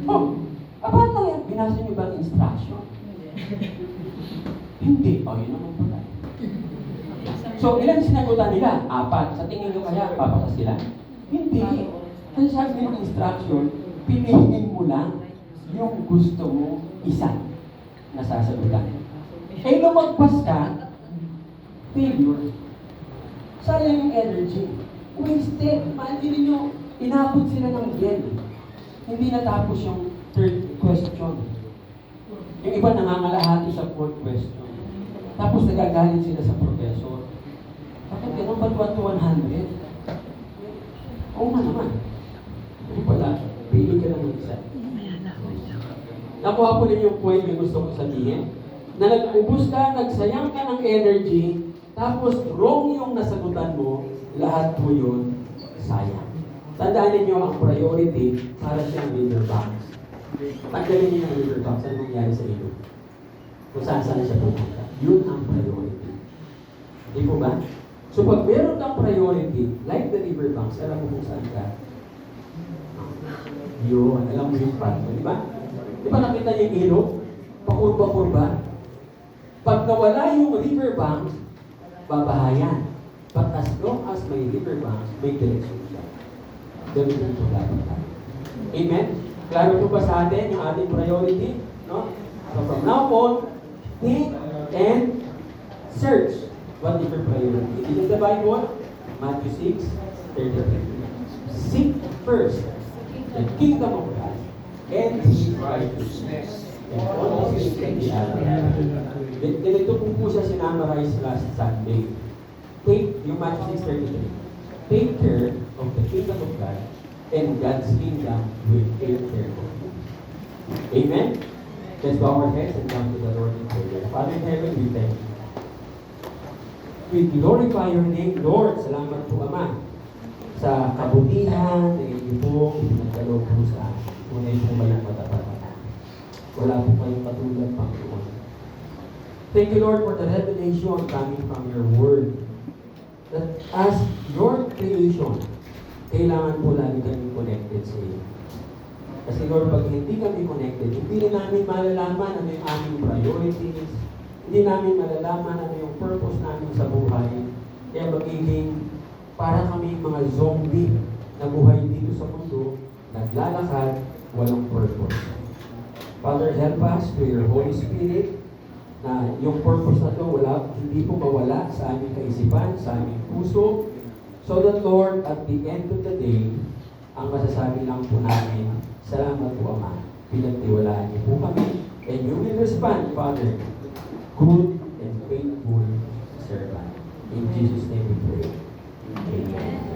Ba't lang yan? Binasa niyo ba ang instruction? Hindi. Yun naman pala. So, ilan sinagutan nila? 4. Sa tingin nyo kaya, papasa sila? Hindi. Kasi sabi ng instruction, pilihin mo lang yung gusto mo isa na sasagutan. Eh, lumagpas ka, failure. Sayang yung energy. Wasted. Imagine nyo, inabot sila ng gel. Hindi natapos yung third question. Yung iba nangangalahati sa fourth question. Tapos nagagalit sila sa professor. Bakit ganun? Ba't 1 to 100? Oo nga naman. Hindi pala. Pili ka lang ng isa. Nakuha ko rin yung point na gusto ko sabihin. Na nag-ubus ka, nagsayang ka ng energy, tapos wrong yung nasagutan mo, lahat mo yun, sayang. Tandaan ninyo ang priority para siyang liver box. Tanggalin niyo yung liver box, ano nangyari sa iyo? Kung saan siya pumunta. Yun ang priority. Hindi po ba? So pag meron kang priority, like the liver box, alam mo kung saan ka. Yun, alam mo yung path mo, di ba? Di ba nakita niyo yung ilog? Pakurba-kurba? Pag nawala yung river banks, babahayan. But as long as may river banks, may direction siya. Ganun yung dapat tayo. Amen? Klaro po ba sa atin yung ating priority? No? So from now on, think and search what is your priority. It is the Bible, Matthew 6:33. Seek first the kingdom of God and His righteousness. And all these things can be added. Ganito po siya sinamarize last Sunday. Take, yung Matthew 6:33. Take care of the kingdom of God, and God's kingdom will take care of you. Amen? Let's bow our heads and come to the Lord in prayer. Father in heaven, we thank you. We glorify your name, Lord. Salamat po, Ama, sa kabutihan na inyo po pinagkaloob po sa amin. Tunay po ba yung matapatan? Wala po kayong katulad, Panginoon. Thank you, Lord, for the revelation coming from your word. That as your creation, kailangan po lagi kami connected sa iyo. Kasi Lord, pag hindi kami connected, hindi rin namin malalaman ano yung aming priorities, hindi namin malalaman ano yung purpose namin sa buhay. Kaya magiging para kami mga zombie na buhay dito sa mundo, naglalakad, walang purpose. Father, help us through your Holy Spirit na yung purpose na ito hindi po mawala sa aming kaisipan, sa aming puso, so that Lord, at the end of the day, ang masasabi lang po namin, salamat po Ama, pinagtiwalaan niyo po kami, and you will respond, Father, good and faithful servant. In Jesus' name we pray. Amen.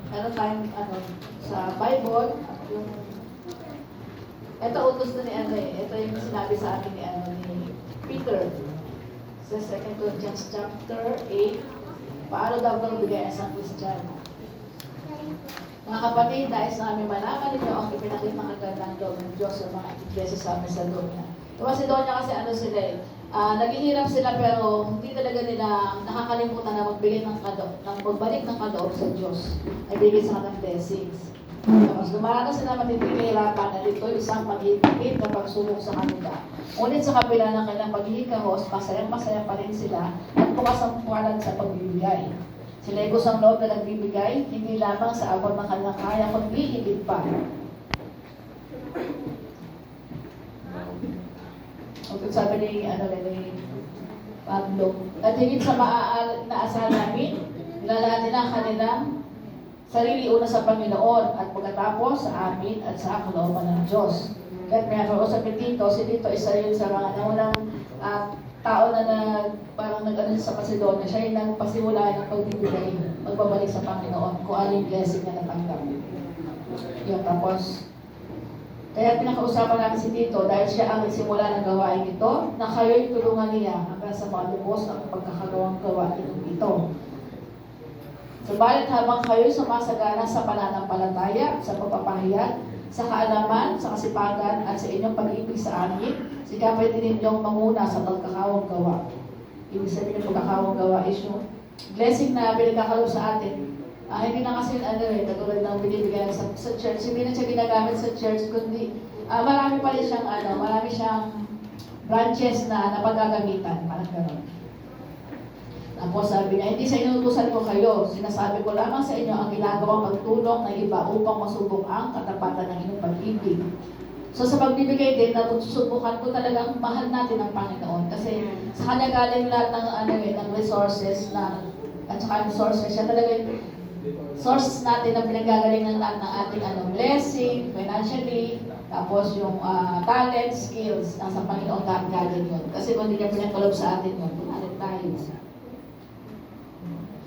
Meron tayong sa Bible, yung ito utos na ni ito yung sinabi sa akin ni Peter sa 2 Corinthians chapter 8, paano daw bigay ang Christian. Mga kapatid, dahil sa aming malaman ninyo ang ipinakit ng kagandang loob ng Diyos sa mga iglesia sa amin sa Donya. Yung Macedonia kasi sila naghihirap sila pero hindi talaga nila nakakalimutan na magbigay ng pagbalik ng kaloob sa Diyos ay bigay sa kanilang blessings. Tapos dumaranas sila matinding kahirapan na dito isang paghihigit na pagsubok sa kanila. Ngunit sa kabila ng kanilang paghihikahos, masayang-masaya pa rin sila at bukas ang puwalan sa pagbibigay. Sila ay kusang loob na nagbibigay, hindi lamang sa abot ng kanilang kaya, kundi higit pa. Okay, sabi ni Pablo, at higit sa naasahan namin, nilalaan nila ang kanilang sarili una sa Panginoon at pagkatapos sa amin at sa kalooban ng Diyos. Kahit may nakausap ni Tito, si Tito isa yun sa mga naunang tao na parang nag-ano sa Macedonia, siya yung nagpasimula ng pagbibigay, magbabalik sa Panginoon kung ano yung blessing na natanggap. Yun, tapos, kaya pinakausapan namin si Tito dahil siya ang nagsimula ng gawain ito, na kayo'y tulungan niya hanggang sa malubos ang pagkakagawang gawain ito. Subalit habang kayo'y sumasagana sa pananampalataya, sa pagpapahayag, sa kaalaman, sa kasipagan, at sa inyong pag-ibig sa amin, sikapay din ninyong manguna sa pagkakawang gawa. Ibig sabihin ng pagkakawang gawa is yung blessing na pinagkakalob sa atin. Hindi na kasi katulad ng binibigyan sa church. Hindi na siya ginagamit sa church, kundi marami pa rin siyang marami siyang branches na napagagamitan. Parang gano'n. Tapos sabi niya, hindi sa inutusan ko kayo, sinasabi ko lamang sa inyo ang ginagawang pagtulong ng iba upang masubok ang katapatan ng inyong pag-ibig. So sa pagbibigay din, susubukan ko talagang mahal natin ang Panginoon. Kasi sa kanya galing lahat ng resources at saka yung sources, siya talaga yung sources natin na pinagagaling ng lahat ng ating blessing, financially, tapos yung talent, skills, nasa Panginoon lahat galing yun. Kasi kung hindi niya pinagkalob sa atin yun, punalit tayo.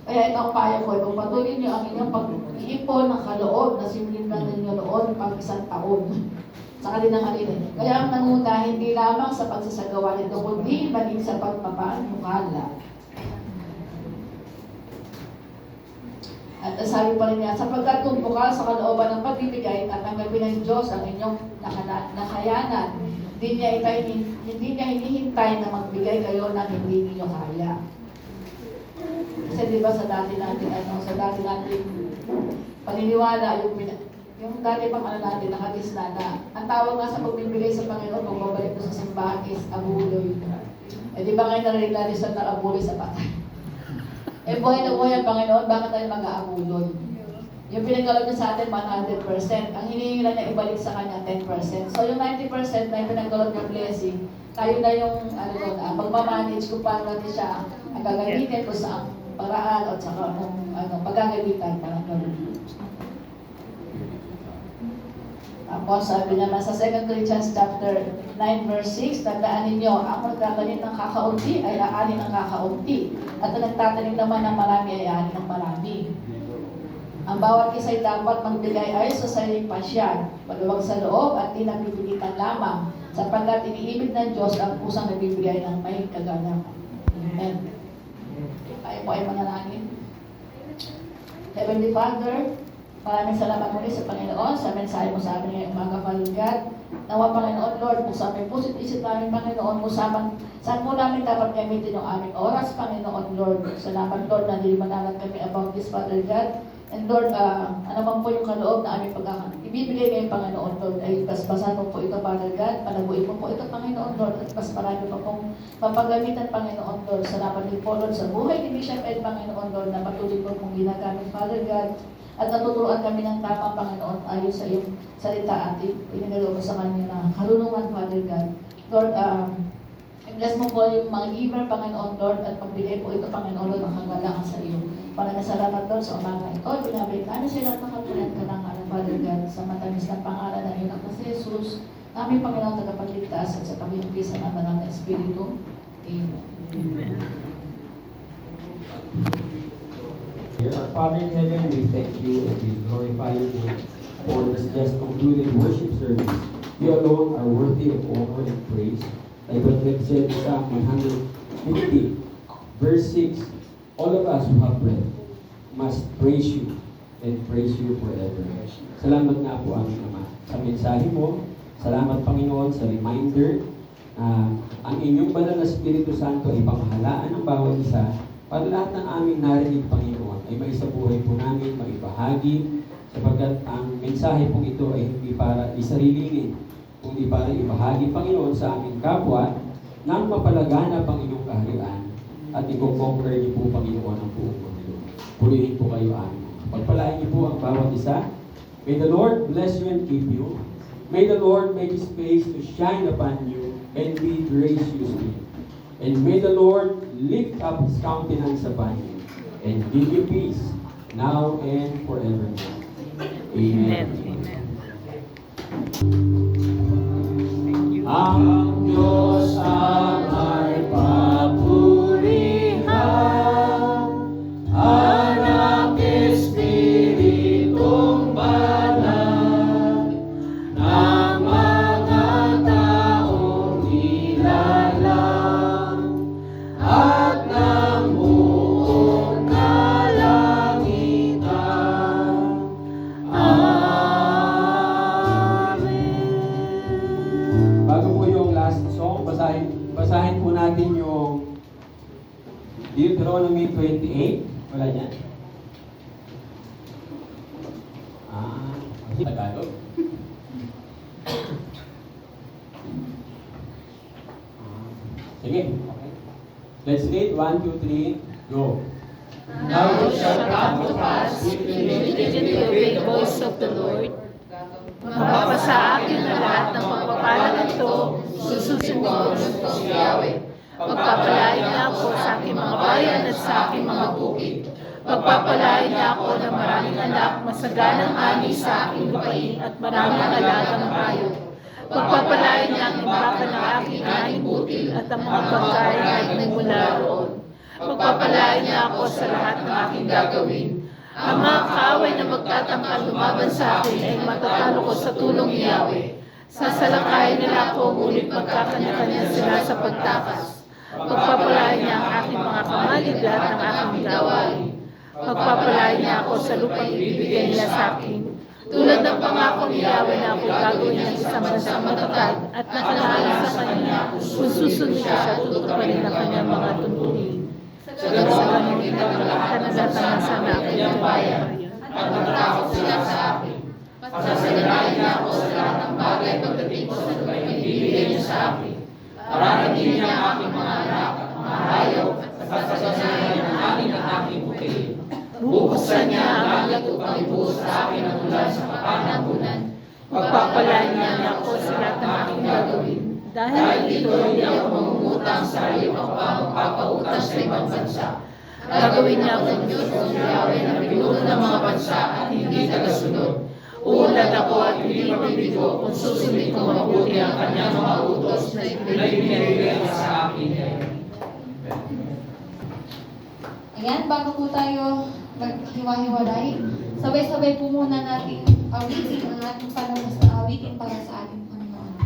Kaya ito ang payo ko, kung patuloy niyo ang inyong pag-iipon ng kaloob na simulin lang ninyo noon pang 1 taon. Sa kalinang halin. Kaya ang nanguna, hindi lamang sa pagsasagawa nito, kundi maging sa pagpapanukala. At sabi pa rin niya, sapagkat kung bukal sa kalooban ng pagbibigay at tanggapin ng Diyos ang inyong nakayanan, hindi niya hinihintay na magbigay kayo ng hindi niyo kaya. Kasi di ba sa dati natin paniniwala, yung dati pang natin, nakagisna na, ang tawag nga sa pagbibigay sa Panginoon, kung babalik ko sa simbahan is abuloy. Di ba ngayon narinig natin sa abuloy sa patay? Buhay na buhay ang Panginoon, bakit tayo mag-aabuloy? Yung pinagkalog niya sa atin, 100%. Ang hinihingi lang niya ibalik sa kanya, 10%. So yung 90% na yung pinagkalog ng blessing, tayo na yung pagmamanage kung paano natin siya ang gagamitin kung sa paraan at saka paggagamitan, parang gano'n. Tapos sabi naman sa 2 Corinthians chapter 9 verse 6, tandaan ninyo, ang magtatanim ng kakaunti ay aanin ng kakaunti. At ang nagtatanim naman ng marami ay aanin ng marami. Ang bawat isa ay dapat magbigay ay sa sariling pasyan, maluwag sa loob at di napipilitan lamang, sapagkat iniibig ng Diyos ang pusang nagbibigay ng may kagalakan. Amen. Tayo po ay manalangin. Heavenly Father, maraming salamat muli sa Panginoon sa mensahe mo sa amin ngayong umaga, Father God. Nawa, Panginoon, Lord, kung sa aming puso't isip namin, Panginoon, kung saan mo namin dapat gamitin yung aming oras, Panginoon, Lord. Salamat, Lord, na nilimanangan kami about this, Father God. And Lord, ano man po yung kaloob na aming ibibigay ngayong Panginoon, Lord, ay basbasan mo po ito, Father God. Panabuin mo po ito, Panginoon, Lord, at mas marami pa pong mapagamitan, Panginoon, Lord. Salamat din po, Lord, sa buhay ni Bishop Ed, Panginoon, Lord, na patuloy po pong ginagamit, Father God. At natuturuan kami ng tamang, Panginoon, ayon sa iyong salita at pinagalaw mo sa kanya na karunungan, Father God. Lord, bless mo po yung mga giver, Panginoon, Lord, at pagbigay po ito, Panginoon, Lord, ng kagalangan sa iyo. Para nasalamat, Lord, sa umaga ito, binabalik namin sila at nakatulan ka ng Father God, sa matamis ng pangalan ng iyong anak na si Jesus, aming Panginoon, tagapagligtas at sa pag-iumpisa ng Banal na Espiritu. Amen. Amen. Father in heaven, we thank you and we glorify your name for this just concluded worship service. You alone are worthy of honor and praise. Like what we said in Psalm 150, verse 6, all of us who have breath must praise you and praise you forever. Salamat nga po aming Ama sa mensahe mo. Salamat Panginoon sa reminder na ang inyong banal na Espiritu Santo ay pamahalaan ng bawat isa para lahat ng aming narinig Panginoon ay maisabuhay po namin, maibahagi sapagkat ang mensahe pong ito ay hindi para isarilingin, kundi para ibahagi Panginoon sa aming kapwa nang mapalaganap ang inyong kaharian at i-conquer niyo po Panginoon ang buong mundo. Purihin po kayo amin. Pagpalain niyo po ang bawat isa. May the Lord bless you and keep you. May the Lord make His face to shine upon you and be gracious to you. And may the Lord lift up His countenance upon you and give you peace now and forevermore. Amen. Amen. Ang Diyos amay papurihan, Anak Espiritong Banal, ng mga taong nilalang, at ng buong kalangitan. Bago po yung last song, basahin po natin yung Deuteronomy 28. Wala niyan? Tagalog. Sige, okay. Let's read 1, 2, 3, go. Now it shall come to pass, if you diligently obey the voice of the Lord, mapapasa akin na lahat ng pagpapala ito, susundin ko si Yahweh. Pagpapalain niya ako sa aking mga bayan at sa aking mga bukid. Pagpapalain niya ako ng maraming anak, masaganang ani sa aking lupain at maraming alagang hayop. Pagpapalain niya ang imbaka ng aking aning butil at ang mga pagkain ay nagmula roon. Pagpapalain niya ako sa lahat ng aking gagawin. Ang mga kaaway na magtatangkal lumaban sa akin ay matatalo ko sa tulong ni Yahweh. Sasalakayin nila ako, ngunit magkakanya-kanya sila sa pagtakas. Pagpapalain niya ang aking mga kamalig lahat ng aking gawain. Pagpapalain niya ako sa lupang ibibigay nila sa akin. Tulad ng pangako ni Yahweh na ako gagawin ng isang bansang matatag at nakalaala sa kanya kung susundin ko siya tutuparin ng kanyang mga tuntunin. Sa ganun din ang kanadatangan sana aking ng bayan at matakot sila sa akin. Pasasalirain niya ako sa lahat ng bagay pagdating ko sa lupang ibibigay niya sa akin. Pararating niya ang aking mga anak, mga hayop, at sasasanayan ng akin ang aking bukid. Bubuksan niya ang langit upang ibuhos sa akin ang ulan sa kapanahunan. Pagpapalain niya ako sa lahat ng aking gagawin. Dahil dito hindi ako mangungutang sa iyo ang magpapautang sa ibang bansa. Gagawin niya akong Diyos o Yahweh na pinuno ng mga bansa at hindi tagasunod. Uunlad ako at hindi mabibigo kung susundin ko mabuti ang kanyang mga utos na ibinibigay sa akin. Ayan, bago po tayo maghiwa-hiwalay, sabay-sabay po muna natin awitin ang ating palabas na awitin para sa ating Panginoon.